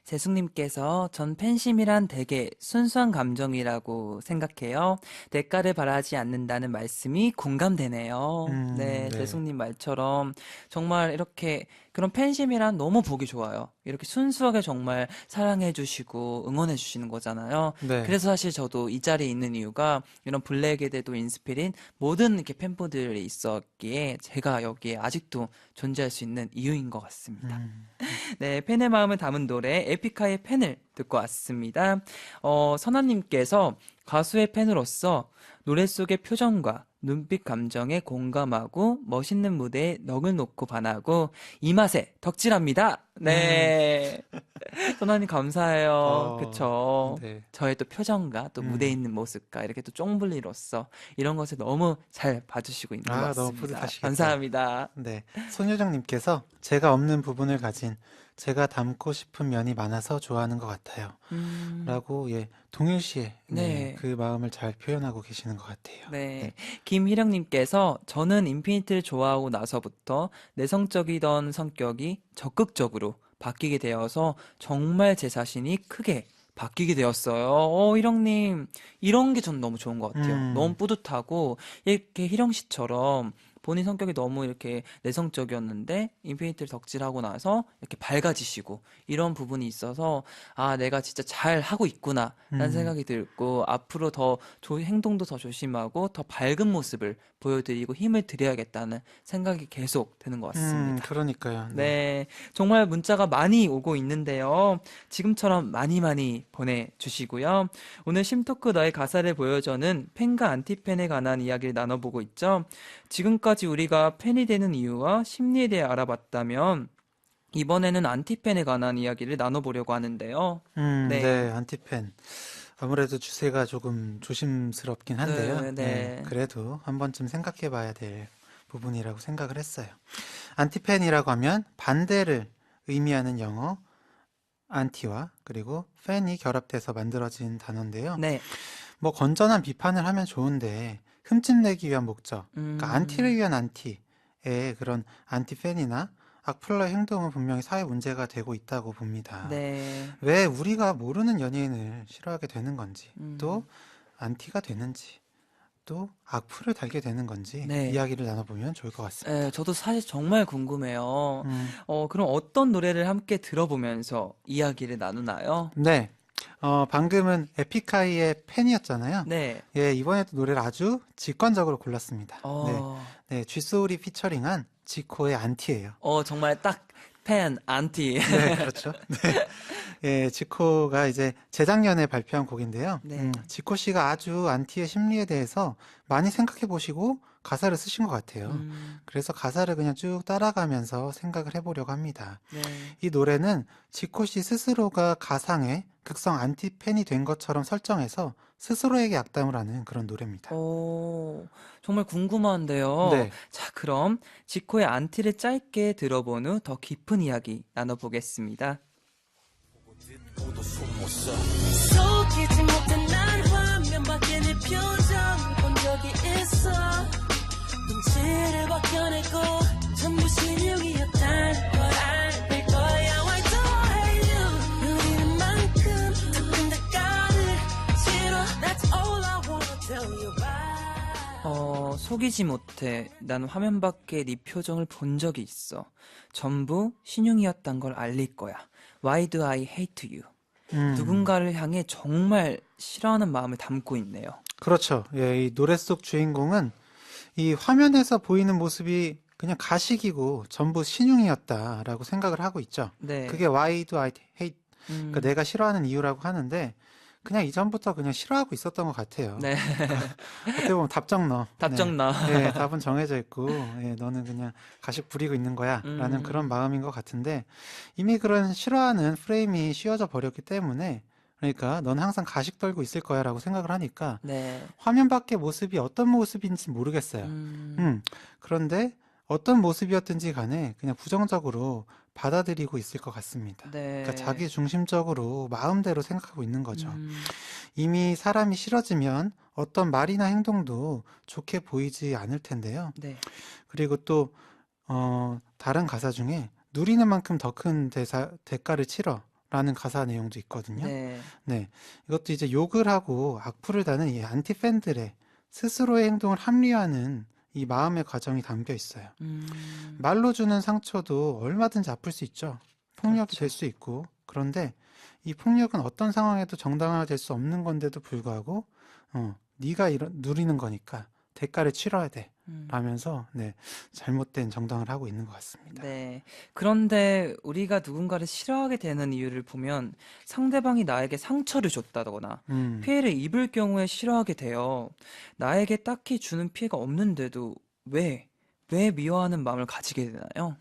재숙님께서 전 팬심이란 되게 순수한 감정이라고 생각해요. 대가를 바라지 않는다는 말씀이 공감되네요. 네, 네. 재숙님 말처럼 정말 이렇게 그런 팬심이란 너무 보기 좋아요. 이렇게 순수하게 정말 사랑해주시고 응원해주시는 거잖아요. 네. 그래서 사실 저도 이 자리에 있는 이유가 이런 블랙에 대도 인스피린 모든 이렇게 팬분들이 있었기에 제가 여기에 아직도 존재할 수 있는 이유인 것 같습니다. 음, 네, 팬의 마음을 담은 노래 에픽하이의 팬을 듣고 왔습니다. 선아님께서 가수의 팬으로서 노래 속의 표정과 눈빛 감정에 공감하고 멋있는 무대에 넋을 놓고 반하고 이 맛에 덕질합니다. 네. 선아님 감사해요. 그쵸. 네. 저의 또 표정과 또 무대에 음. 있는 모습과 이렇게 또 쫑블리로서 이런 것을 너무 잘 봐주시고 있는 것 아, 너무 같습니다. 뿌듯하시겠다. 감사합니다. 네. 손효정님께서 제가 없는 부분을 가진 제가 닮고 싶은 면이 많아서 좋아하는 것 같아요. 라고, 예, 동일시에, 네. 그 마음을 잘 표현하고 계시는 것 같아요. 네. 김희령님께서 저는 인피니트를 좋아하고 나서부터 내성적이던 성격이 적극적으로 바뀌게 되어서 정말 제 자신이 크게 바뀌게 되었어요. 희령님, 이런 게 전 너무 좋은 것 같아요. 음. 너무 뿌듯하고, 이렇게 희령 씨처럼 본인 성격이 너무 이렇게 내성적이었는데, 인피니트를 덕질하고 나서 이렇게 밝아지시고, 이런 부분이 있어서, 아, 내가 진짜 잘 하고 있구나, 라는 생각이 들고, 앞으로 더 행동도 더 조심하고, 더 밝은 모습을 보여드리고 힘을 드려야겠다는 생각이 계속 드는 것 같습니다. 그러니까요. 네, 정말 문자가 많이 오고 있는데요. 지금처럼 많이 많이 보내주시고요. 오늘 심토크 너의 가사를 보여줘는 팬과 안티팬에 관한 이야기를 나눠보고 있죠. 지금까지 우리가 팬이 되는 이유와 심리에 대해 알아봤다면 이번에는 안티팬에 관한 이야기를 나눠보려고 하는데요. 네, 네. 안티팬. 아무래도 주제가 조금 조심스럽긴 한데요. 네, 네. 그래도 한 번쯤 생각해 봐야 될 부분이라고 생각을 했어요. 안티팬이라고 하면 반대를 의미하는 영어 안티와 그리고 팬이 결합돼서 만들어진 단어인데요. 네. 뭐 건전한 비판을 하면 좋은데 흠집내기 위한 목적, 그러니까 안티를 위한 안티의 그런 안티팬이나 악플러의 행동은 분명히 사회 문제가 되고 있다고 봅니다. 네. 왜 우리가 모르는 연예인을 싫어하게 되는 건지, 음. 또 안티가 되는지, 또 악플을 달게 되는 건지 네. 이야기를 나눠보면 좋을 것 같습니다. 네, 저도 사실 정말 궁금해요. 음, 그럼 어떤 노래를 함께 들어보면서 이야기를 나누나요? 네. 방금은 에픽하이의 팬이었잖아요. 네. 예, 이번에도 노래를 아주 직관적으로 골랐습니다. 네, 어, 네, 쥐소울이 피처링한 지코의 안티예요. 정말 딱 팬, 안티. 네, 그렇죠. 네. 예, 지코가 이제 재작년에 발표한 곡인데요. 네. 지코 씨가 아주 안티의 심리에 대해서 많이 생각해 보시고 가사를 쓰신 것 같아요. 그래서 가사를 그냥 쭉 따라가면서 생각을 해보려고 합니다. 네. 이 노래는 지코 씨 스스로가 가상의 극성 안티팬이 된 것처럼 설정해서 스스로에게 악담을 하는 그런 노래입니다. 정말 궁금한데요. 네. 자, 그럼 지코의 안티를 짧게 들어본 후 더 깊은 이야기 나눠보겠습니다. 속이지 못한 난 화면 밖에 내 표정 본 적이 있어 눈치를 벗겨내고 전부 신용이었단 걸 알릴 거야 Why do I hate you 누리는 만큼 조금 더 까를 싫어 That's all I wanna tell you about 속이지 못해. 난 화면 밖에 네 표정을 본 적이 있어. 전부 신용이었단 걸 알릴 거야. Why do I hate you? 누군가를 향해 정말 싫어하는 마음을 담고 있네요. 그렇죠. 예, 이 노래 속 주인공은 이 화면에서 보이는 모습이 그냥 가식이고 전부 신용이었다라고 생각을 하고 있죠. 네. 그게 Why do I hate? 그러니까 내가 싫어하는 이유라고 하는데 그냥 이전부터 그냥 싫어하고 있었던 것 같아요. 네. 어떻게 보면 답정 너. 답정 너. 네, 답은 정해져 있고 너는 그냥 가식 부리고 있는 거야 라는 그런 마음인 것 같은데 이미 그런 싫어하는 프레임이 씌워져 버렸기 때문에 그러니까 넌 항상 가식 떨고 있을 거야 라고 생각을 하니까 네. 화면 밖의 모습이 어떤 모습인지 모르겠어요. 그런데 어떤 모습이었든지 간에 그냥 부정적으로 받아들이고 있을 것 같습니다. 네. 그러니까 자기 중심적으로 마음대로 생각하고 있는 거죠. 이미 사람이 싫어지면 어떤 말이나 행동도 좋게 보이지 않을 텐데요. 네. 그리고 또 다른 가사 중에 누리는 만큼 더 큰 대가를 치러 라는 가사 내용도 있거든요. 네. 네, 이것도 이제 욕을 하고 악플을 다는 이 안티팬들의 스스로의 행동을 합리화하는 이 마음의 과정이 담겨 있어요. 음, 말로 주는 상처도 얼마든지 아플 수 있죠. 폭력이 그렇죠. 될 수 있고. 그런데 이 폭력은 어떤 상황에도 정당화될 수 없는 건데도 불구하고 네가 누리는 거니까 대가를 치러야 돼. 음. 라면서 네, 잘못된 정당을 하고 있는 것 같습니다. 네. 그런데 우리가 누군가를 싫어하게 되는 이유를 보면 상대방이 나에게 상처를 줬다거나 음, 피해를 입을 경우에 싫어하게 돼요. 나에게 딱히 주는 피해가 없는데도 왜 미워하는 마음을 가지게 되나요?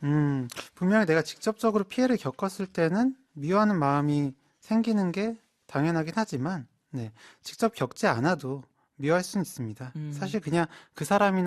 분명히 내가 직접적으로 피해를 겪었을 때는 미워하는 마음이 생기는 게 당연하긴 하지만, 네, 직접 겪지 않아도 미워할 수는 있습니다. 음, 사실 그냥 그 사람이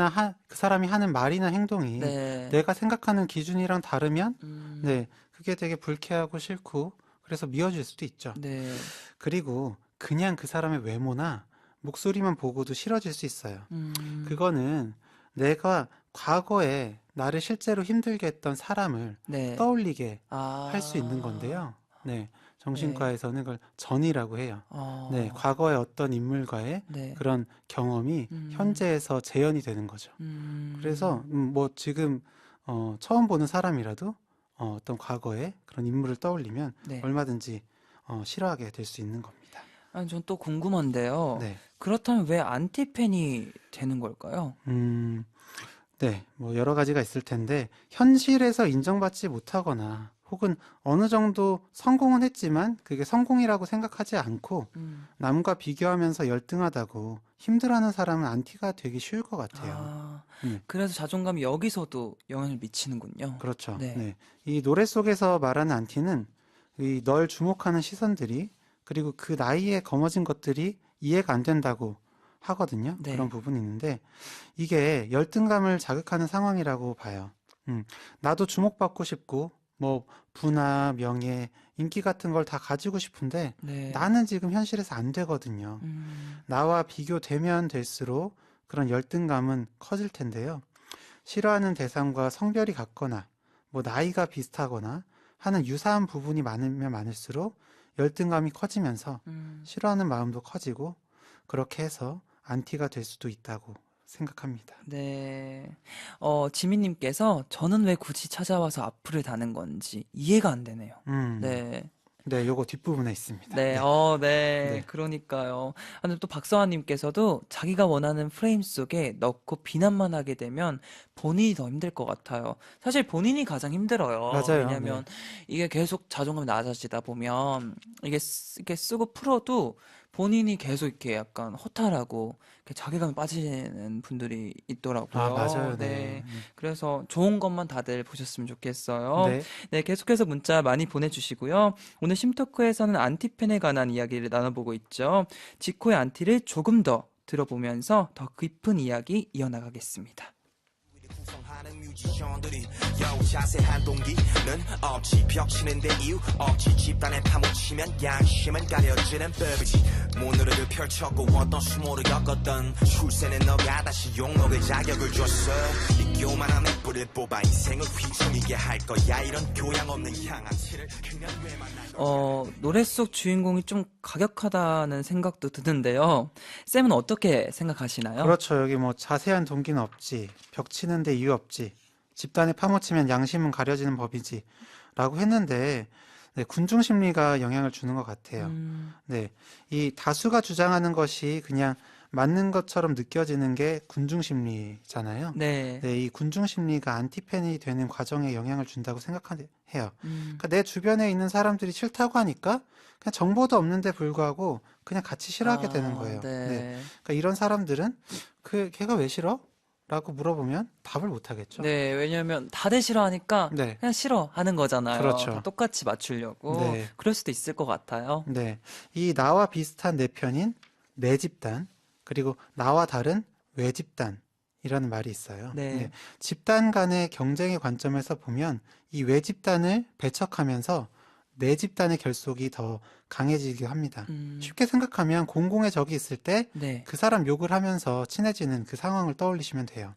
하는 말이나 행동이 네. 내가 생각하는 기준이랑 다르면, 음, 네, 그게 되게 불쾌하고 싫고, 그래서 미워질 수도 있죠. 네. 그리고 그냥 그 사람의 외모나 목소리만 보고도 싫어질 수 있어요. 음, 그거는 내가 과거에 나를 실제로 힘들게 했던 사람을 네. 떠올리게 할 수 있는 아, 건데요. 네, 네. 정신과에서는 그걸 전이라고 해요. 네, 어, 과거의 어떤 인물과의 네. 그런 경험이 음, 현재에서 재현이 되는 거죠. 그래서 음, 뭐 지금 처음 보는 사람이라도 어떤 과거의 그런 인물을 떠올리면 네. 얼마든지 싫어하게 될 수 있는 겁니다. 아니, 전 또 궁금한데요. 네. 그렇다면 왜 안티팬이 되는 걸까요? 음, 네, 뭐 여러 가지가 있을 텐데 현실에서 인정받지 못하거나 혹은 어느 정도 성공은 했지만 그게 성공이라고 생각하지 않고 음. 남과 비교하면서 열등하다고 힘들어하는 사람은 안티가 되기 쉬울 것 같아요. 아, 네, 그래서 자존감이 여기서도 영향을 미치는군요. 그렇죠. 네. 네, 이 노래 속에서 말하는 안티는 이 널 주목하는 시선들이 그리고 그 나이에 거머쥔 것들이 이해가 안 된다고 하거든요. 그런 네. 부분이 있는데 이게 열등감을 자극하는 상황이라고 봐요. 나도 주목받고 싶고, 뭐, 부나 명예, 인기 같은 걸 다 가지고 싶은데, 네. 나는 지금 현실에서 안 되거든요. 나와 비교되면 될수록 그런 열등감은 커질 텐데요. 싫어하는 대상과 성별이 같거나, 뭐, 나이가 비슷하거나 하는 유사한 부분이 많으면 많을수록 열등감이 커지면서 음, 싫어하는 마음도 커지고, 그렇게 해서 안티가 될 수도 있다고 생각합니다. 네. 지민님께서 저는 왜 굳이 찾아와서 악플을 다는 건지 이해가 안 되네요. 음, 네. 네, 요거 뒷부분에 있습니다. 네, 네, 네, 네, 그러니까요. 아, 근데 또 박서환님께서도 자기가 원하는 프레임 속에 넣고 비난만 하게 되면 본인이 더 힘들 것 같아요. 사실 본인이 가장 힘들어요. 맞아요. 네, 왜냐면 이게 계속 자존감이 낮아지다 보면 이게 쓰고 풀어도 본인이 계속 이렇게 약간 허탈하고 이렇게 자괴감에 빠지는 분들이 아, 있더라고요. 맞아요. 네, 네, 그래서 좋은 것만 다들 보셨으면 좋겠어요. 네, 네, 계속해서 문자 많이 보내주시고요. 오늘 심토크에서는 안티팬에 관한 이야기를 나눠보고 있죠. 지코의 안티를 조금 더 들어보면서 더 깊은 이야기 이어나가겠습니다. 구성하는 뮤지션들이 여 자세한 동기는 없지 벽치는 데 이유 없지 집단에 파묻히면 양심은 가려지는 법이지 모노래를 펼쳤고 어떤 수모를 겪었던 출세는 너가 다시 욕먹을 자격을 줬어 이 교만함에 뿔을 뽑아 인생을 휘청이게 할 거야 이런 교양 없는 양아치를 그냥 왜 만나 노래 속 주인공이 좀 가격하다는 생각도 드는데요. 쌤은 어떻게 생각하시나요? 그렇죠. 여기 뭐 자세한 동기는 없지, 벽치는데 이유 없지, 집단에 파묻히면 양심은 가려지는 법이지, 라고 했는데, 네, 군중 심리가 영향을 주는 것 같아요. 네, 이 다수가 주장하는 것이 그냥 맞는 것처럼 느껴지는 게 군중 심리잖아요. 네. 네, 이 군중 심리가 안티팬이 되는 과정에 영향을 준다고 생각해요. 음, 그러니까 내 주변에 있는 사람들이 싫다고 하니까 그냥 정보도 없는데 불구하고 그냥 같이 싫어하게 되는 거예요. 네, 네. 그러니까 이런 사람들은 걔가 왜 싫어? 라고 물어보면 답을 못 하겠죠. 네, 왜냐면 다들 싫어하니까 네, 그냥 싫어하는 거잖아요. 다 그렇죠. 똑같이 맞추려고. 네, 그럴 수도 있을 것 같아요. 네. 이 나와 비슷한 내 편인 내 집단, 그리고 나와 다른 외 집단이라는 말이 있어요. 네, 네. 집단 간의 경쟁의 관점에서 보면 이 외 집단을 배척하면서 내 집단의 결속이 더 강해지기도 합니다. 음, 쉽게 생각하면 공공의 적이 있을 때 네. 그 사람 욕을 하면서 친해지는 그 상황을 떠올리시면 돼요.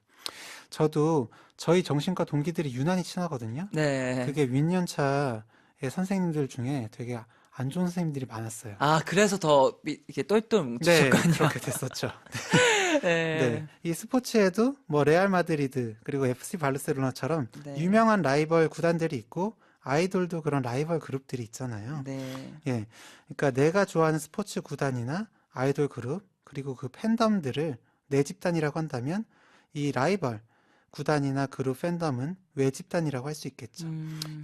저도 저희 정신과 동기들이 유난히 친하거든요. 네. 그게 윈년차의 선생님들 중에 되게 안 좋은 선생님들이 많았어요. 아, 그래서 더 이렇게 똘똘 네, 뭉치셨군요. 그렇게 됐었죠. 네, 이 스포츠에도 뭐 레알 마드리드 그리고 FC 바르셀로나처럼 네. 유명한 라이벌 구단들이 있고 아이돌도 그런 라이벌 그룹들이 있잖아요. 네. 예, 그러니까 내가 좋아하는 스포츠 구단이나 아이돌 그룹 그리고 그 팬덤들을 내 집단이라고 한다면 이 라이벌 구단이나 그룹 팬덤은 외 집단이라고 할 수 있겠죠.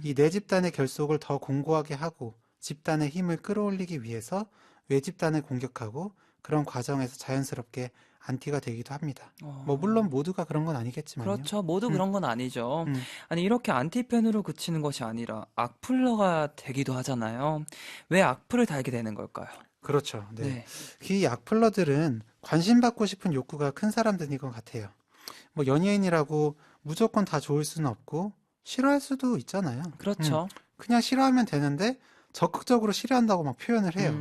이 내 집단의 결속을 더 공고하게 하고 집단의 힘을 끌어올리기 위해서 외 집단을 공격하고 그런 과정에서 자연스럽게 안티가 되기도 합니다. 뭐 물론 모두가 그런 건 아니겠지만요. 그렇죠. 모두 그런 건 아니죠. 음. 아니, 이렇게 안티팬으로 그치는 것이 아니라 악플러가 되기도 하잖아요. 왜 악플을 달게 되는 걸까요? 그렇죠. 네. 네. 이 악플러들은 관심받고 싶은 욕구가 큰 사람들인 것 같아요. 뭐 연예인이라고 무조건 다 좋을 수는 없고 싫어할 수도 있잖아요. 그렇죠. 그냥 싫어하면 되는데 적극적으로 싫어한다고 막 표현을 해요.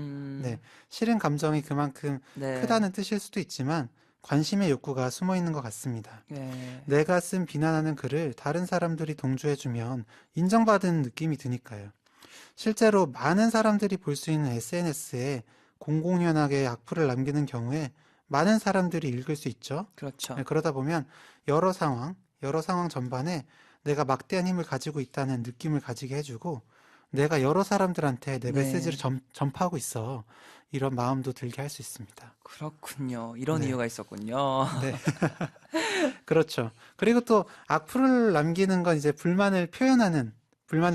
네. 싫은 감정이 그만큼 네. 크다는 뜻일 수도 있지만 관심의 욕구가 숨어 있는 것 같습니다. 네. 내가 쓴 비난하는 글을 다른 사람들이 동조해주면 인정받은 느낌이 드니까요. 실제로 많은 사람들이 볼 수 있는 SNS에 공공연하게 악플을 남기는 경우에 많은 사람들이 읽을 수 있죠. 그렇죠. 네, 그러다 보면 여러 상황 전반에 내가 막대한 힘을 가지고 있다는 느낌을 가지게 해주고 내가 여러 사람들한테 내 네. 메시지를 전파하고 있어. 이런 마음도 들게 할 수 있습니다. 그렇군요. 이런 네. 이유가 있었군요. 네. 그렇죠. 그리고 또 악플을 남기는 건 이제 불만을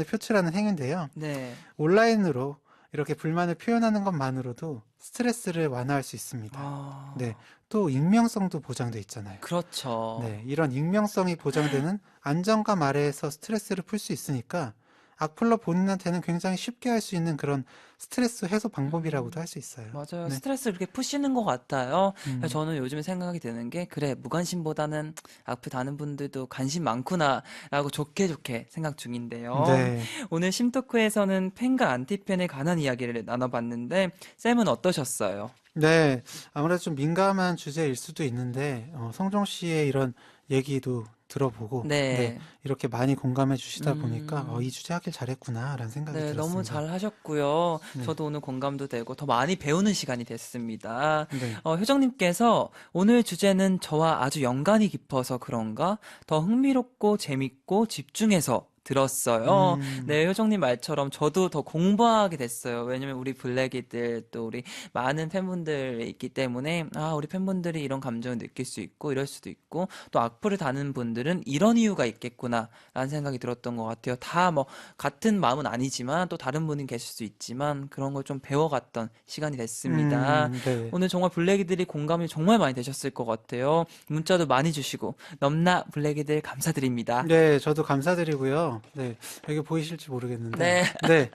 표출하는 행위인데요. 네. 온라인으로 이렇게 불만을 표현하는 것만으로도 스트레스를 완화할 수 있습니다. 아, 네. 또 익명성도 보장돼 있잖아요. 그렇죠. 네. 이런 익명성이 보장되는 안정감 아래에서 스트레스를 풀 수 있으니까 악플러 본인한테는 굉장히 쉽게 할 수 있는 그런 스트레스 해소 방법이라고도 할 수 있어요. 맞아요. 네. 스트레스를 그렇게 푸시는 것 같아요. 음. 그래서 저는 요즘에 생각이 드는 게, 그래, 무관심보다는 악플 다는 분들도 관심 많구나라고 좋게 생각 중인데요. 네. 오늘 심토크에서는 팬과 안티팬에 관한 이야기를 나눠봤는데, 쌤은 어떠셨어요? 네. 아무래도 좀 민감한 주제일 수도 있는데 성종 씨의 이런 얘기도 들어보고 네. 이렇게 많이 공감해 주시다 보니까 음. 이 주제 하길 잘했구나라는 생각이 네, 들었습니다. 너무 잘 하셨고요. 네. 저도 오늘 공감도 되고 더 많이 배우는 시간이 됐습니다. 네. 효정님께서 오늘 주제는 저와 아주 연관이 깊어서 그런가 더 흥미롭고 재밌고 집중해서 들었어요. 네, 효정님 말처럼 저도 더 공부하게 됐어요. 왜냐면 우리 블랙이들 또 우리 많은 팬분들이 있기 때문에 우리 팬분들이 이런 감정을 느낄 수 있고 이럴 수도 있고 또 악플을 다는 분들은 이런 이유가 있겠구나 라는 생각이 들었던 것 같아요. 다 뭐 같은 마음은 아니지만 또 다른 분이 계실 수 있지만 그런 걸 좀 배워갔던 시간이 됐습니다. 네. 오늘 정말 블랙이들이 공감이 정말 많이 되셨을 것 같아요. 문자도 많이 주시고 넘나 블랙이들 감사드립니다. 네, 저도 감사드리고요. 네, 여기 보이실지 모르겠는데. 네. 네.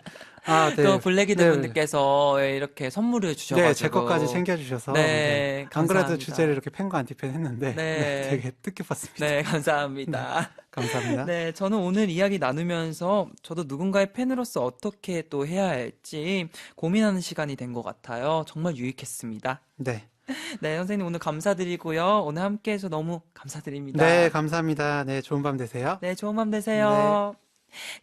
아, 네. 또 블랙이들 네. 분들께서 이렇게 선물을 주셔가지고 네, 제 것까지 챙겨주셔서. 네, 안 그래도 감사합니다. 주제를 이렇게 팬과 안티팬 했는데. 네. 되게 뜻깊었습니다. 네, 감사합니다. 감사합니다. 네, 저는 오늘 이야기 나누면서 저도 누군가의 팬으로서 어떻게 또 해야 할지 고민하는 시간이 된 것 같아요. 정말 유익했습니다. 네. 네, 선생님 오늘 감사드리고요. 오늘 함께 해서 너무 감사드립니다. 네, 감사합니다. 네, 좋은 밤 되세요. 네, 좋은 밤 되세요.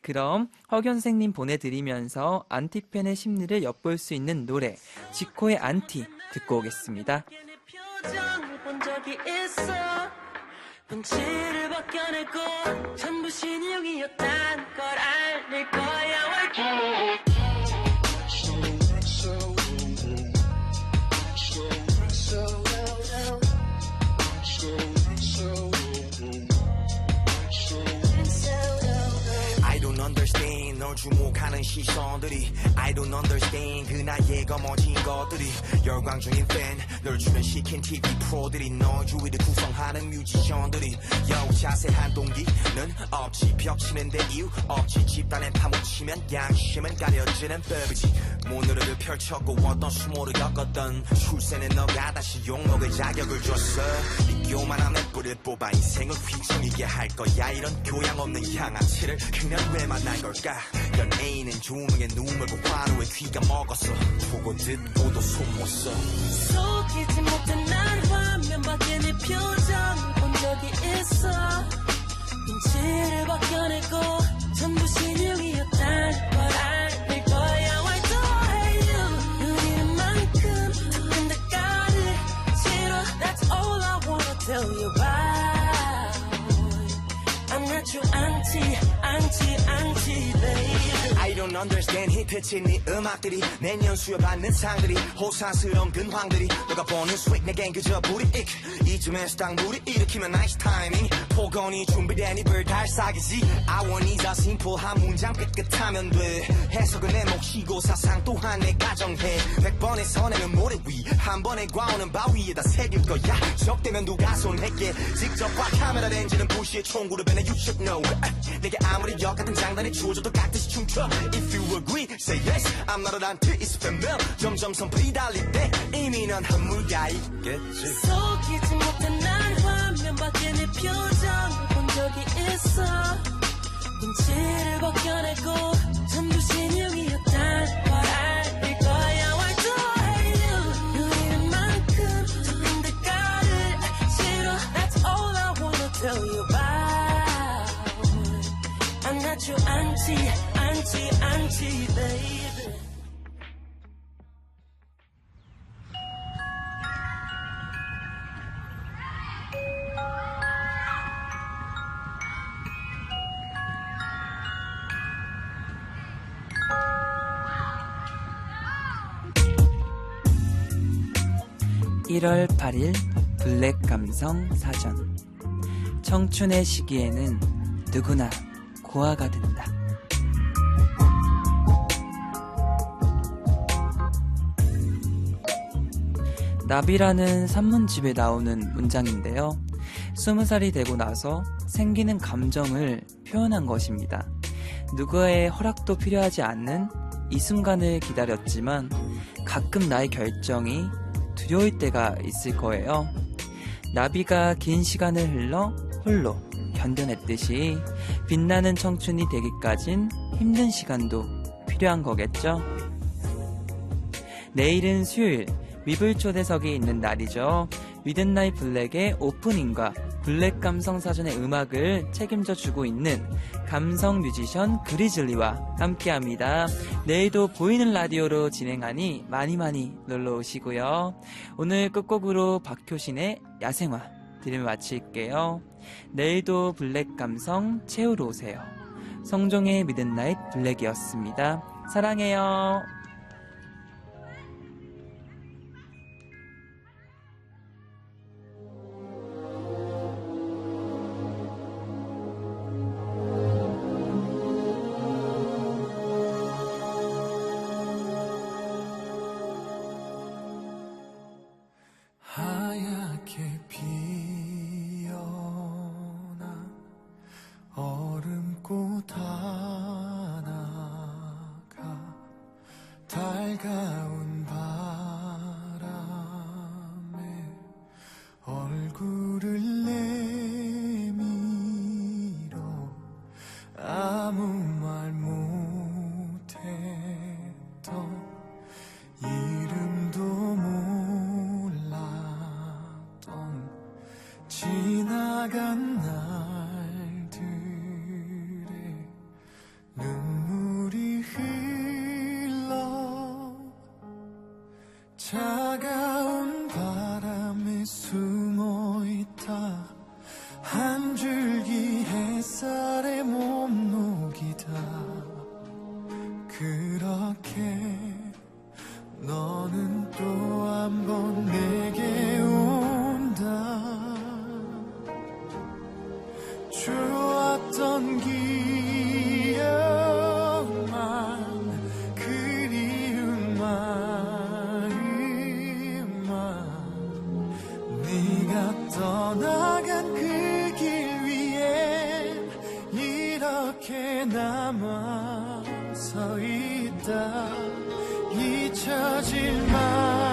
그럼 허경 선생님 보내드리면서 안티팬의 심리를 엿볼 수 있는 노래 지코의 안티 듣고 오겠습니다. 내 표정을 본 적이 있어 본질을 벗겨내고 전부 신용이었다는 걸 알릴 거야 I don't understand 널 주목하는 시선들이 I don't understand 그 나이에 거머진 것들이 열광 중인 팬널 출연시킨 TV 프로들이 널 주위를 구성하는 뮤지션들이 자세한 동기는 없지 벽치는데 이유 없지 집단에 파묻히면 양심은 가려지는 법이지 모노를 펼쳤고 어떤 수모를 겪었던 출세는 너가 다시 욕먹을 자격을 줬어 이 교만함에 뿌리를 뽑아 인생을 휘청이게 할 거야 이런 교양 없는 양아치를 그냥 왜 만난 걸까 연예인은 조명에 눈물고 화로에 귀가 먹었어 보고 듣고도 손 못 써 속이지 못한 난 화면 밖에 내 표정을 본 적이 있어 눈치를 벗겨내고 전부 신용이었다는 걸 알릴 거야 Why do I hate you 누리는 만큼 조금 더 까를 싫어 That's all I tell you about. I'm not your auntie, baby. I don't understand 히트친 네 음악들이 내년 수여받는 상들이 호사스러운 근황들이 너가 보는 스웩 내겐 그저 불이익 이쯤에서 딱 물이 일으키면 나이스 타이밍 폭언이 준비된 입을 달싹이지 아원이자 심플한 문장 끗끗하면 돼 해석은 내 몫이고 사상 또한 내 가정해 100번의 선행은 모래 위 한 번의 과오는 바위에다 새길 거야 적대면 누가 손했게 직접 봐 카메라 렌즈는 부시의 총구르변에 you should know 내게 아무리 역같은 장난이 주어져도 깍듯이 춤춰 If you agree, say yes I'm not an anti, it's female 점점 선풀이 달릴 때 이미 넌 한물가 있겠지 속이지 못한 난 화면 밖에 내 표정 본 적이 있어 눈치를 벗겨내고 전부 신용이었단 걸 알릴 거야 Why do I hate you 누리는 만큼 조금 더 가를 싫어 That's all I wanna tell you about I'm not your auntie, baby (1월 8일) 블랙 감성 사전. 청춘의 시기에는 누구나 고아가 된다. 나비라는 산문집에 나오는 문장인데요. 20살이 되고 나서 생기는 감정을 표현한 것입니다. 누구의 허락도 필요하지 않는 이 순간을 기다렸지만 가끔 나의 결정이 두려울 때가 있을 거예요. 나비가 긴 시간을 흘러 홀로 견뎌냈듯이 빛나는 청춘이 되기까진 힘든 시간도 필요한 거겠죠. 내일은 수요일 미블 초대석이 있는 날이죠. 미드나잇 블랙의 오프닝과 블랙 감성 사전의 음악을 책임져 주고 있는 감성 뮤지션 그리즐리와 함께합니다. 내일도 보이는 라디오로 진행하니 많이 놀러 오시고요. 오늘 끝곡으로 박효신의 야생화 들으며 마칠게요. 내일도 블랙 감성 채우러 오세요. 성종의 미드나잇 블랙이었습니다. 사랑해요. 하얗게 피어난 얼음꽃 하나가 달가운 바람에 얼굴을 내밀어 아무 말 못했던 이름도 몰랐던 지나간 날들의 눈물이 흘러 차가운 바람에 숨어있다 한 줄기 햇살에 몸 녹이다 그렇게 너는 또 한 번 내게 온다 좋았던 기억만 그리운 마음만 네가 떠나간 그 길 위엔 이렇게 남아 서 있다 잊혀질 마